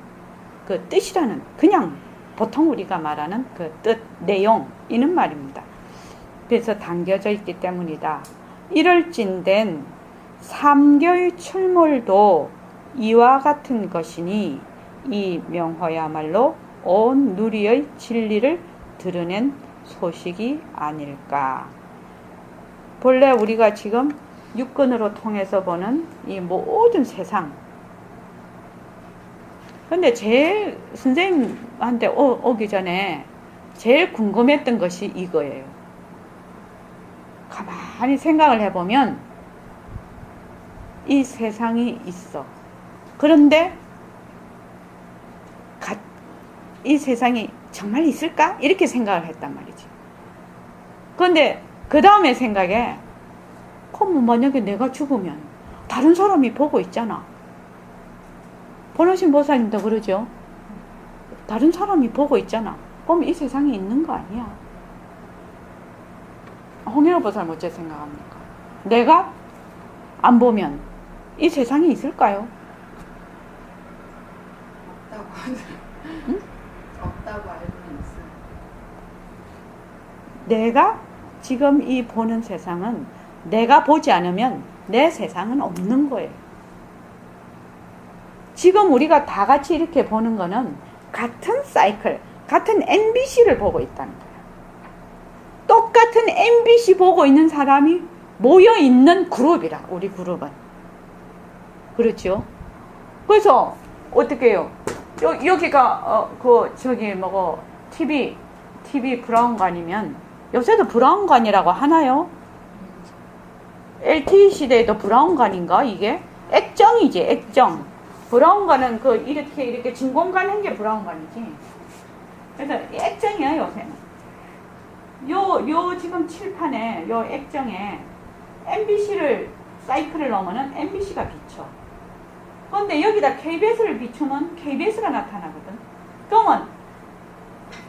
그 뜻이라는 그냥 보통 우리가 말하는 그 뜻, 내용 이는 말입니다. 그래서 담겨져 있기 때문이다. 이럴진된 삼교의 출몰도 이와 같은 것이니 이 명호야말로 온 누리의 진리를 드러낸 소식이 아닐까. 본래 우리가 지금 육근으로 통해서 보는 이 모든 세상. 근데 제일 선생님한테 오기 전에 제일 궁금했던 것이 이거예요. 가만히 생각을 해보면 이 세상이 있어. 그런데 이 세상이 정말 있을까? 이렇게 생각을 했단 말이지. 그런데 그 다음에 생각에 그럼 만약에 내가 죽으면 다른 사람이 보고 있잖아. 보노신 보살님도 그러죠. 다른 사람이 보고 있잖아. 그럼 이 세상에 있는 거 아니야. 홍일호 보살님 어째 생각합니까? 내가 안 보면 이 세상에 있을까요? 없다고 하더라고요. 응? 없다고 알고는 있어요. 내가 지금 이 보는 세상은 내가 보지 않으면 내 세상은 없는 거예요. 지금 우리가 다 같이 이렇게 보는 거는 같은 사이클, 같은 MBC를 보고 있다는 거예요. 똑같은 MBC 보고 있는 사람이 모여 있는 그룹이라, 우리 그룹은. 그렇죠? 그래서 어떻게 해요? 여기가 TV 브라운관이면 요새도 브라운관이라고 하나요? LTE 시대에도 브라운관인가 이게? 액정이지, 액정. 브라운관은 그 이렇게 진공관 한 게 브라운관이지. 그래서 액정이야 요새는. 요 지금 칠판에 요 액정에 MBC를 사이클을 넣으면은 MBC가 비쳐. 그런데 여기다 KBS를 비추면 KBS가 나타나거든. 그러면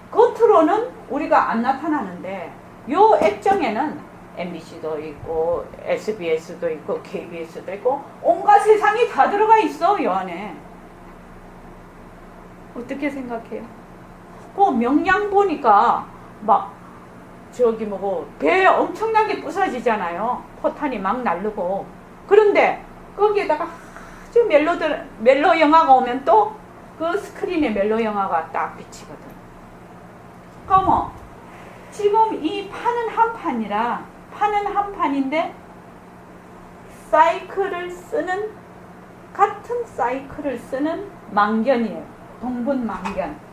겉으로는 우리가 안 나타나는데 요 액정에는 MBC도 있고 SBS도 있고 KBS도 있고 온갖 세상이 다 들어가 있어. 요 안에. 어떻게 생각해요? 그 명량 보니까 막 배 엄청나게 부서지잖아요. 포탄이 막 날르고. 그런데 거기에다가 아주 멜로 영화가 오면 또 그 스크린에 멜로 영화가 딱 비치거든. 그러면 지금 이 판은 한 판인데 같은 사이클을 쓰는 망견이에요. 동분망견.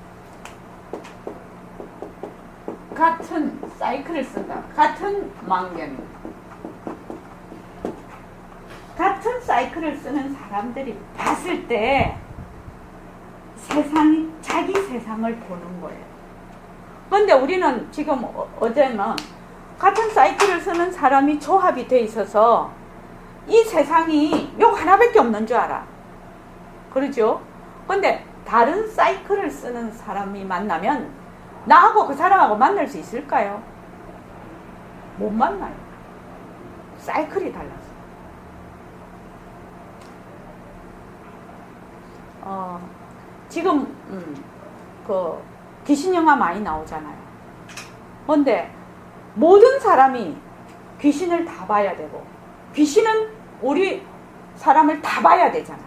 같은 사이클을 쓴다. 같은 망견이에요. 같은 사이클을 쓰는 사람들이 봤을 때 자기 세상을 보는 거예요. 그런데 우리는 지금 어제는 같은 사이클을 쓰는 사람이 조합이 돼 있어서 이 세상이 요 하나밖에 없는 줄 알아. 그러죠? 그런데 다른 사이클을 쓰는 사람이 만나면 나하고 그 사람하고 만날 수 있을까요? 못 만나요. 사이클이 달랐어요. 지금 그 귀신 영화 많이 나오잖아요. 근데 모든 사람이 귀신을 다 봐야 되고 귀신은 우리 사람을 다 봐야 되잖아.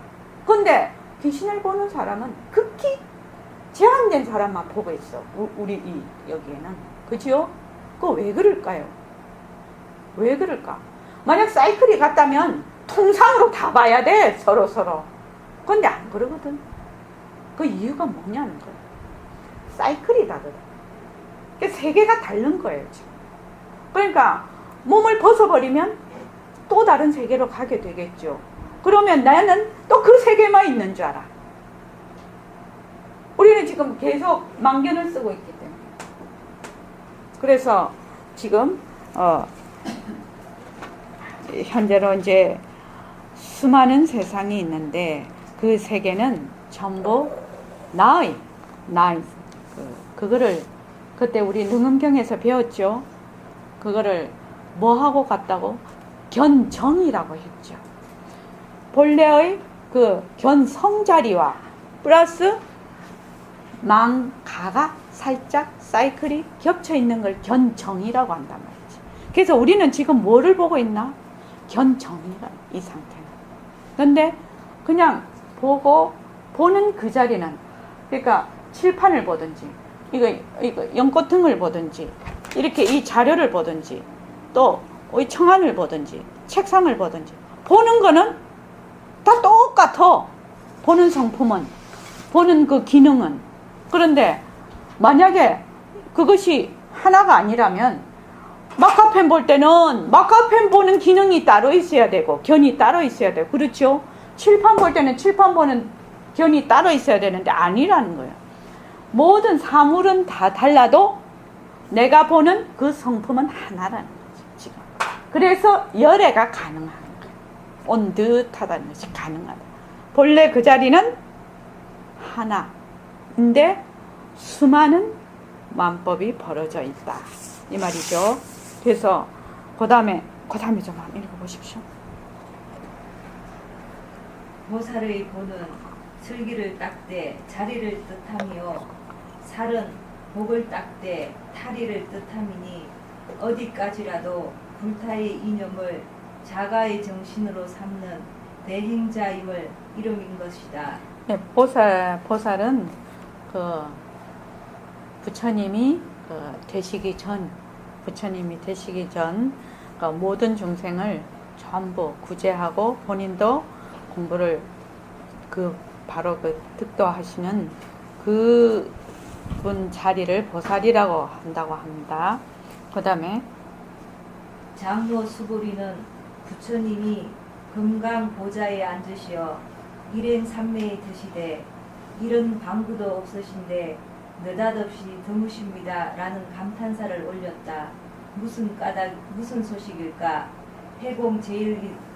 근데 귀신을 보는 사람은 극히 제한된 사람만 보고 있어. 우리 여기에는. 그죠? 그거 왜 그럴까요? 왜 그럴까? 만약 사이클이 같다면 통상으로 다 봐야 돼. 서로. 근데 안 그러거든. 그 이유가 뭐냐는 거야. 사이클이 다르다. 그러니까 세계가 다른 거예요, 지금. 그러니까 몸을 벗어버리면 또 다른 세계로 가게 되겠죠. 그러면 나는 또 그 세계만 있는 줄 알아. 우리는 지금 계속 망견을 쓰고 있기 때문에. 그래서 지금 현재로 이제 수많은 세상이 있는데 그 세계는 전부 나의 그거를 그때 우리 능음경에서 배웠죠. 그거를 뭐하고 같다고? 견정이라고 했죠. 본래의 그 견성자리와 플러스 망가가 살짝 사이클이 겹쳐 있는 걸 견정이라고 한단 말이지. 그래서 우리는 지금 뭐를 보고 있나? 견정이라 이 상태는. 근데 그냥 보는 그 자리는, 그러니까 칠판을 보든지 이거 연꽃등을 보든지 이렇게 이 자료를 보든지 또 이 청안을 보든지 책상을 보든지 보는 거는 다 똑같아. 보는 성품은, 보는 그 기능은. 그런데 만약에 그것이 하나가 아니라면 마카펜 볼 때는 마카펜 보는 기능이 따로 있어야 되고 견이 따로 있어야 되고, 그렇죠? 칠판 볼 때는 칠판 보는 견이 따로 있어야 되는데 아니라는 거예요. 모든 사물은 다 달라도 내가 보는 그 성품은 하나라는 거지, 지금. 그래서 열애가 가능한 거예요. 온 듯하다는 것이 가능하다. 본래 그 자리는 하나인데 수많은 만법이 벌어져 있다, 이 말이죠. 그래서 그 다음에 좀 한번 읽어보십시오. 보살의 보는 슬기를 닦되 자리를 뜻하며 살은 복을 닦되 타리를 뜻함이니 어디까지라도 불타의 이념을 자가의 정신으로 삼는 대행자임을 이름인 것이다. 네, 보살은 그 부처님이 되시기 전, 그 모든 중생을 전부 구제하고 본인도 공부를 바로 득도하시는 그분 자리를 보살이라고 한다고 합니다. 그 다음에 장로 수보리는 부처님이 금강 보좌에 앉으시어 일행삼매에 드시되 이런 방구도 없으신데 느닷없이 드무십니다 라는 감탄사를 올렸다. 무슨 소식일까? 해공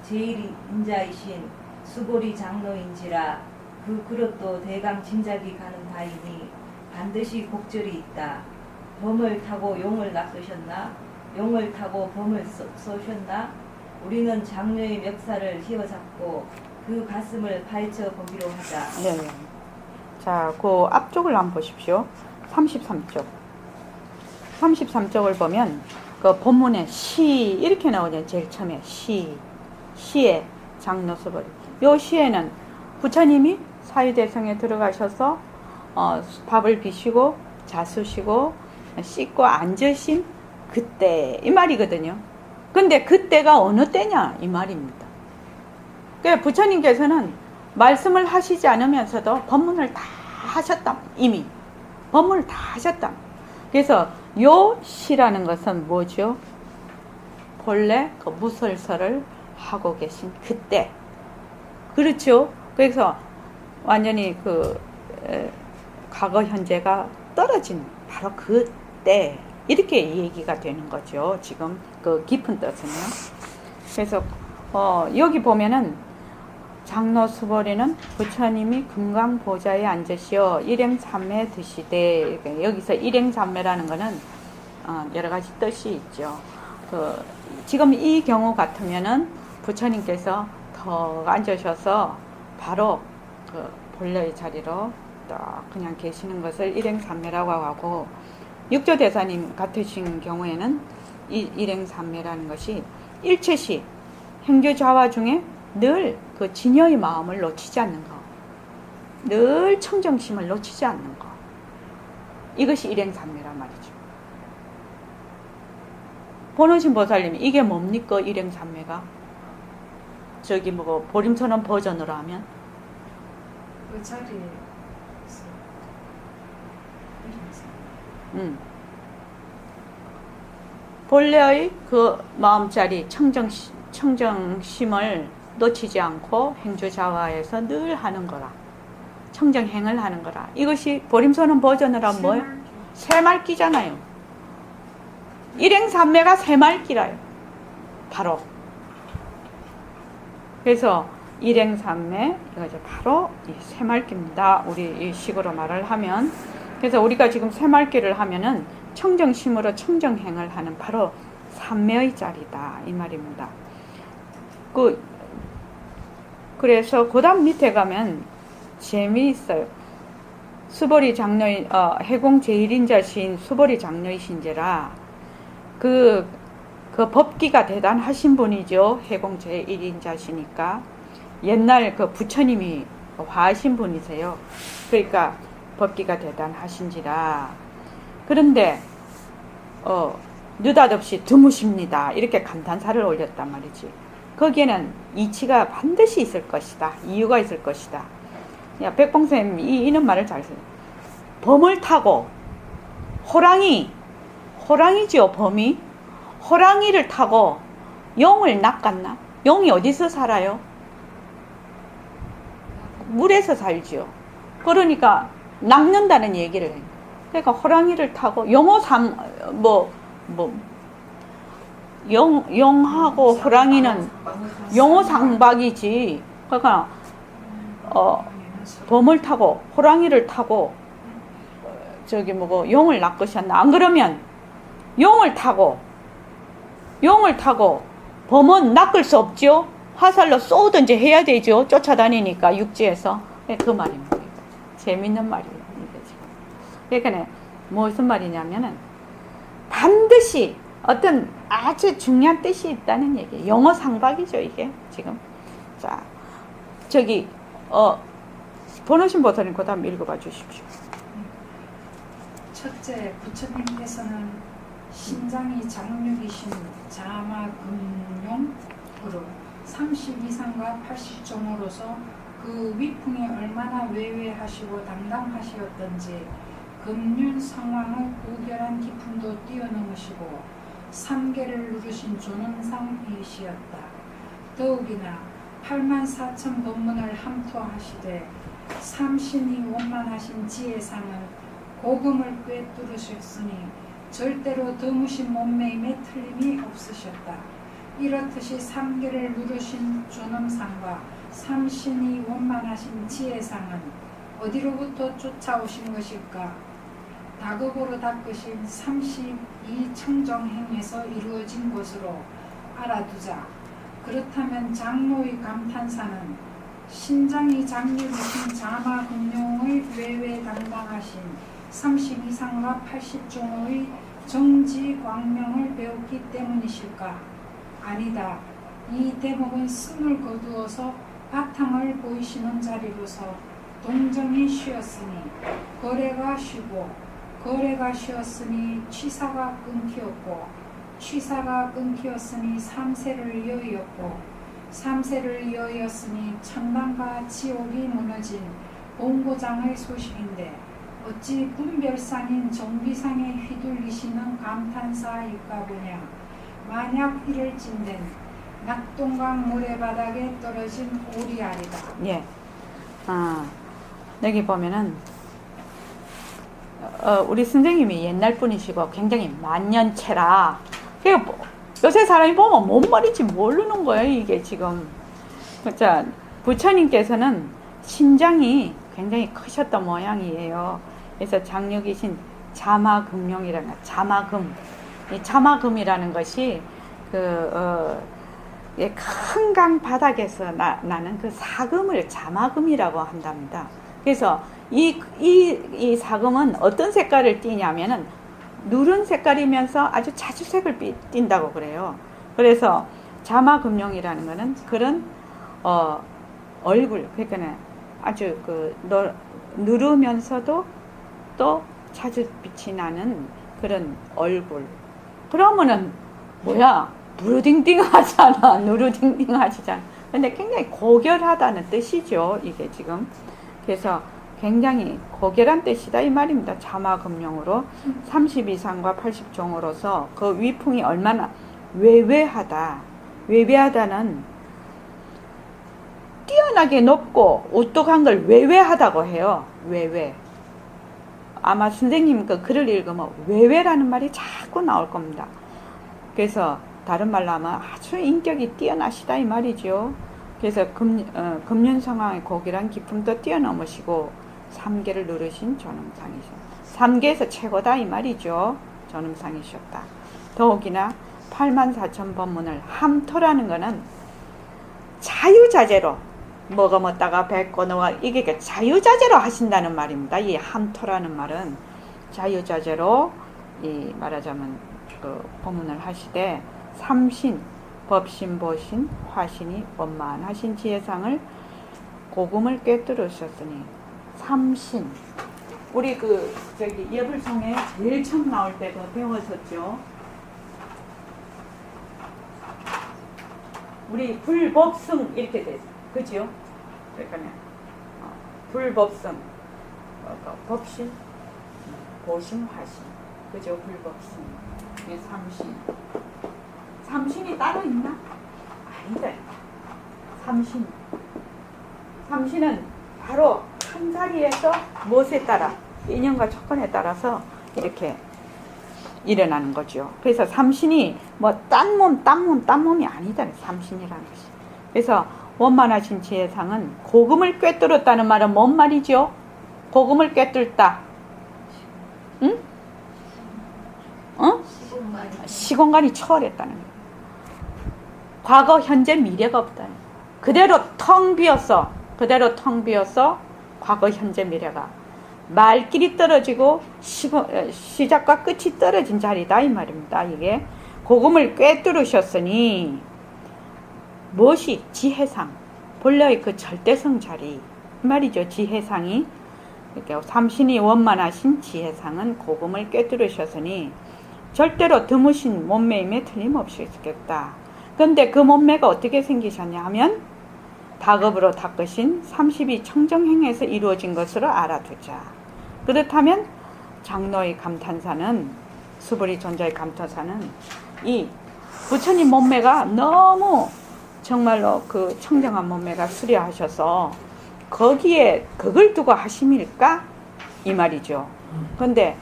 제일인자이신 수보리 장로인지라 그 그릇도 대강 짐작이 가는 바이니 반드시 곡절이 있다. 범을 타고 용을 낚으셨나? 용을 타고 범을 쏘셨나? 우리는 장녀의 멱살을 휘어잡고 그 가슴을 파헤쳐 보기로 하자. 네. 자, 그 앞쪽을 한번 보십시오. 33쪽. 33쪽을 보면 그 본문에 시 이렇게 나오죠. 제일 처음에 시의 장로수보리. 요 시에는 부처님이 사유대성에 들어가셔서 밥을 비시고 자수시고 씻고 앉으신 그때 이 말이거든요. 근데 그때가 어느 때냐 이 말입니다. 그러니까 부처님께서는 말씀을 하시지 않으면서도 법문을 다 하셨다. 이미 법문을 다 하셨다. 그래서 요 시라는 것은 뭐죠? 본래 그 무설설을 하고 계신 그때, 그렇죠? 그래서 완전히 과거 현재가 떨어진 바로 그때, 이렇게 얘기가 되는 거죠. 지금 그 깊은 뜻은요. 그래서 여기 보면은 장로 수보리는 부처님이 금강보좌에 앉으시어 일행삼매 드시되, 여기서 일행삼매라는 거는 여러 가지 뜻이 있죠. 지금 이 경우 같으면은 부처님께서 더 앉으셔서 바로 그 본래의 자리로 딱 그냥 계시는 것을 일행삼매라고 하고, 육조대사님 같으신 경우에는 이 일행삼매라는 것이 일체시 행주자화 중에 늘 그 진여의 마음을 놓치지 않는 거, 늘 청정심을 놓치지 않는 거, 이것이 일행삼매란 말이죠. 본원신 보살님이 이게 뭡니까? 일행삼매가 저기 뭐 보림선언 버전으로 하면 그 자리에 있어요. 본래의 그 마음자리 청정심을 놓치지 않고 행주자화에서 늘 하는 거라, 청정행을 하는 거라. 이것이 보림선언 버전으로 하면 뭐예요? 새말기잖아요. 일행삼매가 새말기라요. 바로. 그래서 일행삼매, 이거죠. 바로 이 새말기입니다. 우리 이 식으로 말을 하면. 그래서 우리가 지금 새말기를 하면은 청정심으로 청정행을 하는 바로 삼매의 자리다, 이 말입니다. 그래서 그 다음 밑에 가면 재미있어요. 수보리 장로인, 해공 제1인자신 수보리 장로의 신제라, 그 법기가 대단하신 분이죠. 해공 제1인자시니까. 옛날 그 부처님이 화하신 분이세요. 그러니까 법기가 대단하신지라. 그런데, 느닷없이 드무십니다. 이렇게 감탄사를 올렸단 말이지. 거기에는 이치가 반드시 있을 것이다. 이유가 있을 것이다. 야, 백봉쌤, 이는 말을 잘 써요. 범을 타고, 호랑이지요, 범이. 호랑이를 타고 용을 낚았나? 용이 어디서 살아요? 물에서 살지요. 그러니까 낚는다는 얘기를 해요. 그러니까 호랑이를 타고 용하고 호랑이는 용호상박이지. 그러니까 범을 타고 호랑이를 타고 용을 낚으셨나? 안 그러면 용을 타고 범은 낚을 수 없죠. 화살로 쏘든지 해야 되죠. 쫓아다니니까 육지에서. 그 말입니다. 재밌는 말이에요. 이게 지금. 그러니까 무슨 말이냐면은 반드시 어떤 아주 중요한 뜻이 있다는 얘기예요. 영어 상박이죠, 이게 지금. 자, 번호신 보살님 그 다음 읽어봐 주십시오. 첫째, 부처님께서는 신장이 장육이신 자마금용으로 32상과 80종으로서 그 위풍이 얼마나 외외하시고 당당하시었던지 금륜 상황의 고결한 기품도 뛰어넘으시고 삼계를 누르신 존엄상이시었다. 더욱이나 84,000 법문을 함토하시되 삼신이 원만하신 지혜상은 고금을 꿰뚫으셨으니 절대로 드무신 몸매임에 틀림이 없으셨다. 이렇듯이 삼계를 누르신 존엄상과 삼신이 원만하신 지혜상은 어디로부터 쫓아오신 것일까? 다급으로 닦으신 32청정행에서 이루어진 것으로 알아두자. 그렇다면 장로의 감탄사는 신장이 장류이신 자마금용의 외외당당하신 32상과 80종의 정지광명을 배웠기 때문이실까? 아니다. 이 대목은 숨을 거두어서 바탕을 보이시는 자리로서 동정이 쉬었으니 거래가 쉬고 거래가 쉬었으니 취사가 끊기었고 취사가 끊기었으니 삼세를 여의었고 삼세를 여의었으니 천당과 지옥이 무너진 본고장의 소식인데 어찌 분별상인 정비상에 휘둘리시는 감탄사일까 보냐. 만약 이럴진된 낙동강 모래바닥에 떨어진 오리알이다. 예. 여기 보면은 우리 선생님이 옛날 분이시고 굉장히 만년체라. 요새 사람이 보면 뭔 말인지 모르는 거예요, 이게 지금. 자, 부처님께서는 신장이 굉장히 크셨던 모양이에요. 그래서 장육이신 자마금용이라는 거, 자마금. 이 자마금이라는 것이 큰 강 바닥에서 나는 그 사금을 자마금이라고 한답니다. 그래서 이 사금은 어떤 색깔을 띠냐면은 누런 색깔이면서 아주 자주색을 띈다고 그래요. 그래서 자마금룡이라는 거는 그런 얼굴, 그러니까 아주 누르면서도 또 자주 빛이 나는 그런 얼굴. 그러면은 뭐야? 누르딩딩하잖아. 누르딩딩하시잖아. 근데 굉장히 고결하다는 뜻이죠. 이게 지금. 그래서 굉장히 고결한 뜻이다 이 말입니다. 자마금룡으로 32상과 80종으로서 그 위풍이 얼마나 외외하다. 외외하다는 뛰어나게 높고 우뚝한 걸 외외하다고 해요. 외외. 아마 선생님 그 글을 읽으면 외외라는 말이 자꾸 나올 겁니다. 그래서 다른 말로 하면 아주 인격이 뛰어나시다 이 말이죠. 그래서 금륜성왕의 고결한 기품도 뛰어넘으시고 3계를 누르신 존엄상이셨다. 3계에서 최고다 이 말이죠. 존엄상이셨다. 더욱이나 84,000법문을 함토라는 거는 자유자재로 먹다가 뱉고 너가 이게 자유자재로 하신다는 말입니다. 이 함토라는 말은 자유자재로 이 말하자면 그 법문을 하시되 삼신, 법신, 보신, 화신이 원만하신 지혜상을 고금을 꿰뚫으셨으니 삼신 우리 예불송에 제일 처음 나올 때 배웠었죠. 우리 불법승 이렇게 됐어. 그죠? 그러니까 불법승 법신, 보신, 화신 그죠? 불법승 삼신 삼신이 따로 있나? 아니다. 삼신은 바로 한 자리에서 무엇에 따라 인연과 조건에 따라서 이렇게 일어나는 거죠. 그래서 삼신이 뭐 딴 몸이 아니다. 삼신이라는 것이. 그래서 원만하신 지혜상은 고금을 꿰뚫었다는 말은 뭔 말이죠? 고금을 꿰뚫다. 응? 시공간이 초월했다는 거예요. 과거, 현재, 미래가 없다는 거예요. 그대로 텅 비었어. 과거, 현재, 미래가 말길이 떨어지고 시작과 끝이 떨어진 자리다 이 말입니다. 이게 고금을 꿰뚫으셨으니 무엇이 지혜상 본래의 그 절대성 자리 말이죠. 지혜상이 이렇게 삼신이 원만하신 지혜상은 고금을 꿰뚫으셨으니 절대로 드무신 몸매임에 틀림없이 있겠다. 그런데 그 몸매가 어떻게 생기셨냐 하면 다급으로 닦으신 32청정행에서 이루어진 것으로 알아두자. 그렇다면 장로의 감탄사는 수불이 존자의 감탄사는 이 부처님 몸매가 너무 정말로 그 청정한 몸매가 수려하셔서 거기에 그걸 두고 하심일까? 이 말이죠. 그런데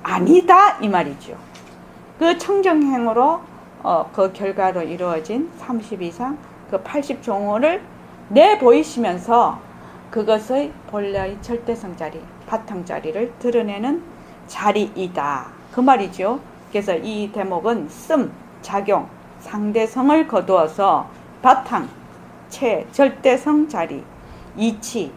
아니다 이 말이죠. 그 청정행으로 그 결과로 이루어진 32상 그 80종호를 내보이시면서 그것의 본래의 절대성 자리, 바탕 자리를 드러내는 자리이다. 그 말이죠. 그래서 이 대목은 씀, 작용, 상대성을 거두어서 바탕, 절대성 자리, 이치,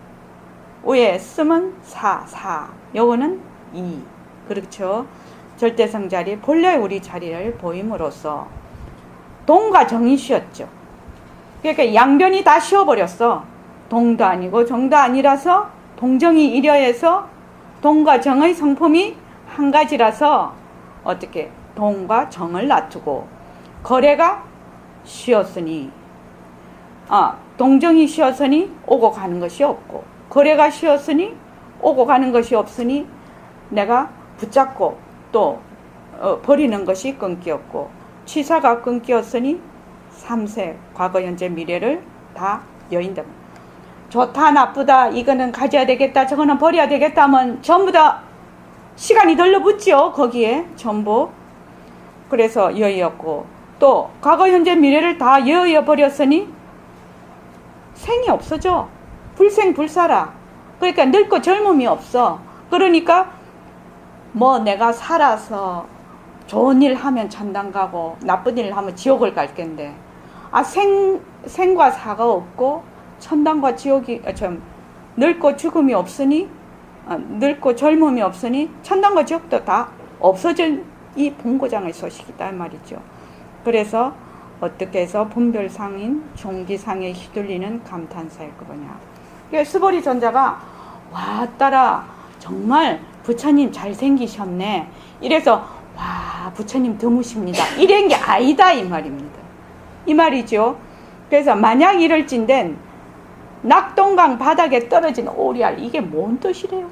위에 씀은 사, 요거는 이. 그렇죠. 절대성 자리, 본래 우리 자리를 보임으로써 동과 정이 쉬었죠. 그러니까 양변이 다 쉬어버렸어. 동도 아니고 정도 아니라서 동정이 일여해서 동과 정의 성품이 한 가지라서 어떻게 동과 정을 놔두고 거래가 쉬었으니 동정이 쉬었으니 오고 가는 것이 없고 거래가 쉬었으니 오고 가는 것이 없으니 내가 붙잡고 또 버리는 것이 끊겼고 취사가 끊겼으니 삼세 과거 현재 미래를 다 여인다. 좋다 나쁘다 이거는 가져야 되겠다 저거는 버려야 되겠다 하면 전부 다 시간이 들러붙죠. 거기에 전부. 그래서 여의었고 또 과거 현재 미래를 다 여의어버렸으니 생이 없어져. 불생불사라. 그러니까 늙고 젊음이 없어. 그러니까 뭐 내가 살아서 좋은 일 하면 천당 가고 나쁜 일 하면 지옥을 갈 건데 생과 사가 없고 천당과 지옥이 늙고 죽음이 없으니 늙고 젊음이 없으니 천당과 지옥도 다 없어진 이 본고장의 소식이다 이 말이죠. 그래서 어떻게 해서 분별상인 종기상에 휘둘리는 감탄사일 거냐. 스보리 전자가 와 따라 정말 부처님 잘생기셨네. 이래서 와 부처님 드무십니다. 이런 게 아니다 이 말입니다. 이 말이죠. 그래서 만약 이럴진된 낙동강 바닥에 떨어진 오리알 이게 뭔 뜻이래요?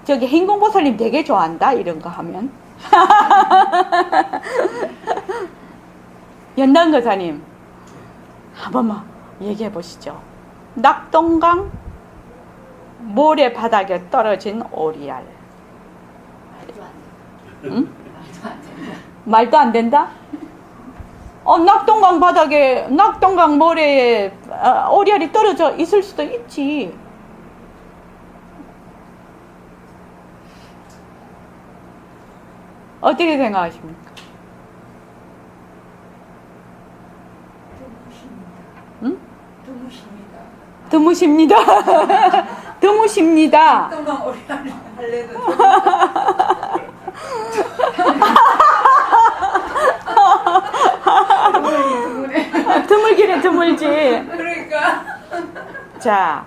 저기 행공보살님 되게 좋아한다 이런 거 하면. 연단거사님 한 번만 얘기해 보시죠. 낙동강 모래바닥에 떨어진 오리알. 응? 말도 안 된다? 낙동강 바닥에 낙동강 모래에 오리알이 떨어져 있을 수도 있지. 어떻게 생각하십니까? 응? 드무십니다. 드무십니다. 낙동강 오리알을 할래도 드물기는 드물지. 그러니까 자,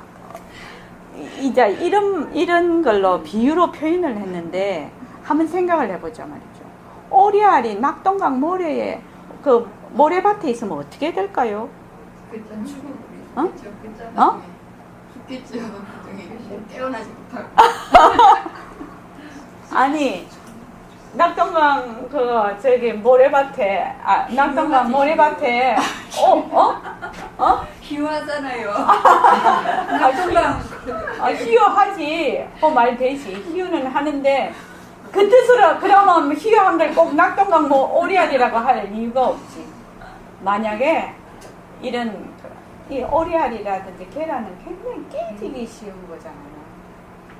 이제 이런 걸로 비유로 표현을 했는데 한번 생각을 해보자 말이죠. 오리알이 낙동강 모래에 그 모래밭에 있으면 어떻게 될까요? 그땐 죽어버리죠. 어? 그잖아. 어? 죽겠죠. 나중에 깨어나지 못하고. 아니 낙동강 저기 모래밭에 낙동강 모래밭에 희화잖아요. 낙동강 희유하지. 말 되지. 희유는 하는데 그 뜻으로 그러면 희유한 걸 꼭 낙동강 오리알이라고 할 이유가 없지. 만약에 이런 이 오리알이라든지 계란은 굉장히 깨지기 쉬운 거잖아요.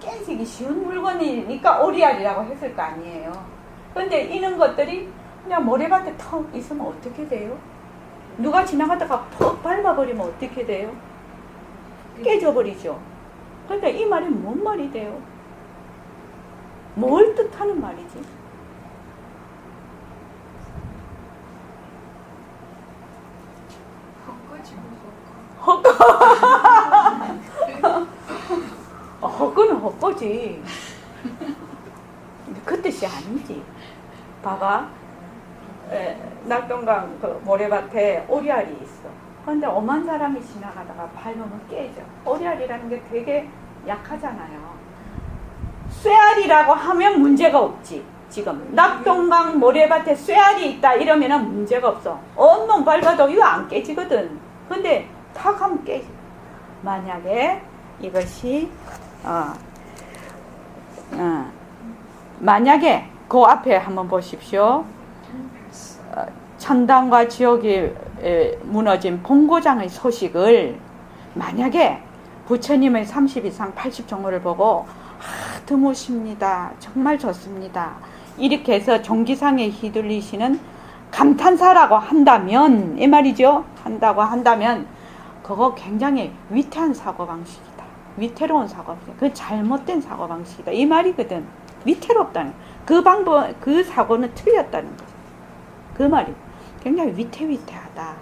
깨지기 쉬운 물건이니까 오리알이라고 했을 거 아니에요. 근데 이런 것들이 그냥 모래밭에 턱 있으면 어떻게 돼요? 누가 지나가다가 퍽 밟아버리면 어떻게 돼요? 깨져버리죠. 그러니까 이 말이 뭔 말이 돼요? 뭘 뜻하는 말이지? 헛거는 헛거지. 그 뜻이 아니지. 봐봐. 낙동강 그 모래밭에 오리알이 있어. 그런데 오만 사람이 지나가다가 밟으면 깨져. 오리알이라는 게 되게 약하잖아요. 쇠알이라고 하면 문제가 없지. 지금 낙동강 모래밭에 쇠알이 있다 이러면 문제가 없어. 온몸 밟아도 이거 안 깨지거든. 근데 탁 하면 깨져. 만약에 이것이 만약에 그 앞에 한번 보십시오. 천당과 지옥이 무너진 본고장의 소식을 만약에 부처님의 30 이상 80종호를 보고 드무십니다. 정말 좋습니다. 이렇게 해서 종기상에 휘둘리시는 감탄사라고 한다면 이 말이죠. 한다고 한다면 그거 굉장히 위태한 사고방식이다. 위태로운 사고방식. 그 잘못된 사고방식이다. 이 말이거든. 위태롭다는 그 방법, 그 사고는 틀렸다는 거죠. 그 말이 굉장히 위태하다.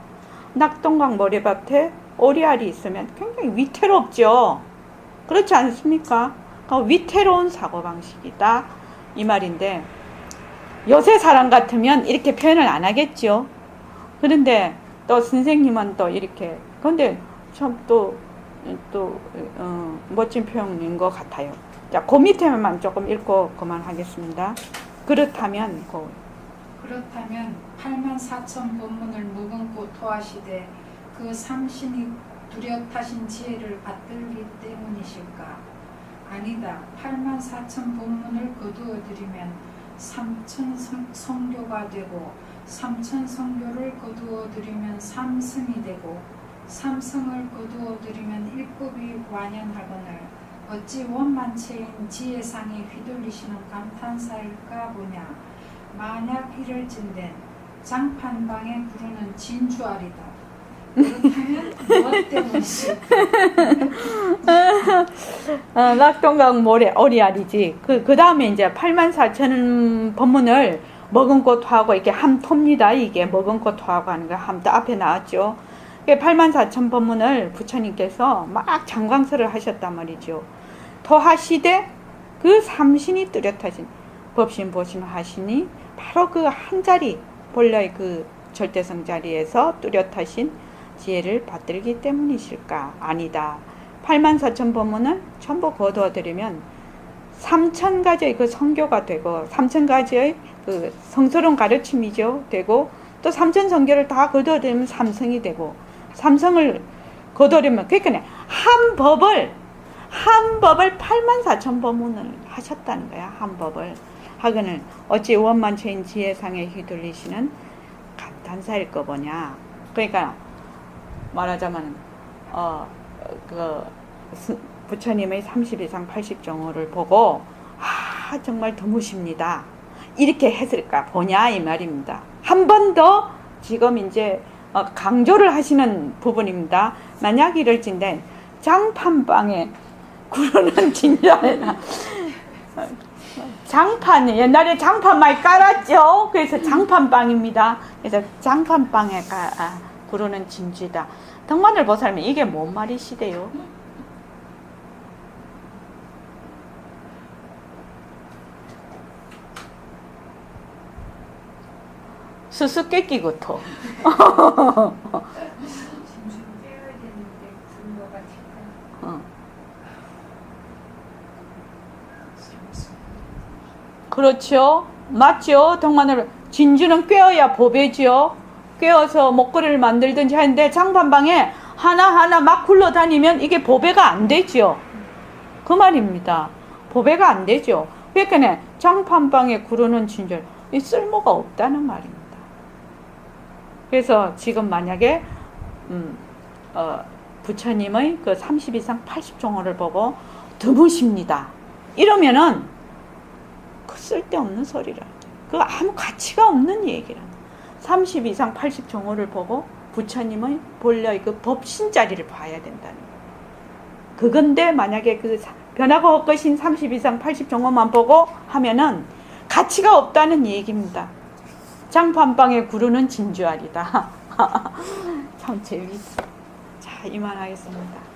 낙동강 모래밭에 오리알이 있으면 굉장히 위태롭죠. 그렇지 않습니까? 위태로운 사고방식이다. 이 말인데 요새 사람 같으면 이렇게 표현을 안 하겠죠. 그런데 또 선생님은 또 이렇게 근데 참 또 멋진 표현인 것 같아요. 자, 그 밑에만 조금 읽고 그만하겠습니다. 그렇다면 84,000 법문을 무궁고 토하시되 그 삼신이 뚜렷하신 지혜를 받들기 때문이실까? 아니다. 84,000 법문을 거두어 드리면 3,000 성교가 되고 3,000 성교를 거두어 드리면 3승이 되고 3승을 거두어 드리면 1법이 완연하거늘 어찌 원만체인 지혜상에 휘둘리시는 감탄사일까 보냐. 만약 이럴진된 장판방에 구르는 진주알이다. 그렇다면 무엇 때문이실까? 낙동강 모래 오리알이지. 그 다음에 이제 84,000 법문을 머금고토하고 이렇게 함토입니다. 이게 머금고토하고 하는 거 함도 앞에 나왔죠. 84,000 법문을 부처님께서 막 장광설을 하셨단 말이죠. 토하시되 그 삼신이 뚜렷하신 법신 보신 하시니 바로 그 한 자리 본래의 그 절대성 자리에서 뚜렷하신 지혜를 받들기 때문이실까? 아니다. 84,000 법문은 전부 거두어드리면 3,000가지의 그 성교가 되고 3,000가지의 그 성스러운 가르침이죠. 되고 또 3,000성교를 다 거두어드리면 삼성이 되고 삼성을 거두어드리면 그러니까 한 법을 84,000 법문을 하셨다는 거야. 한 법을 하거늘 어찌 원만체인 지혜상에 휘둘리시는 감탄사일 거 뭐냐. 그러니까 말하자면 부처님의 30 이상 80정호를 보고 정말 드무십니다. 이렇게 했을까 보냐 이 말입니다. 한 번 더 지금 이제 강조를 하시는 부분입니다. 만약 이럴진데 장판방에 구르는 진짜나 장판 옛날에 장판 많이 깔았죠. 그래서 장판방입니다. 그래서 장판방에 구르는 진주다. 덕만을 보살면 이게 뭔 말이시대요? 수수께끼부터. 그렇죠. 맞죠. 덕만을 진주는 꿰어야 보배죠. 꿰어서 목걸이를 만들든지 하는데 장판방에 하나하나 막 굴러다니면 이게 보배가 안 되죠. 그 말입니다. 보배가 안 되죠. 그러니까 장판방에 구르는 진주 이 쓸모가 없다는 말입니다. 그래서 지금 만약에 부처님의 그 30 이상 80종호를 보고 드무십니다. 이러면은 그 쓸데없는 소리라. 그 아무 가치가 없는 얘기라. 30 이상 80종호를 보고 부처님의 본래의 그 법신자리를 봐야 된다는 거예요. 그건데 만약에 그 변하고 헛것인 30 이상 80종호만 보고 하면은 가치가 없다는 얘기입니다. 장판방에 구르는 진주알이다. 참 재밌어. 자, 이만하겠습니다.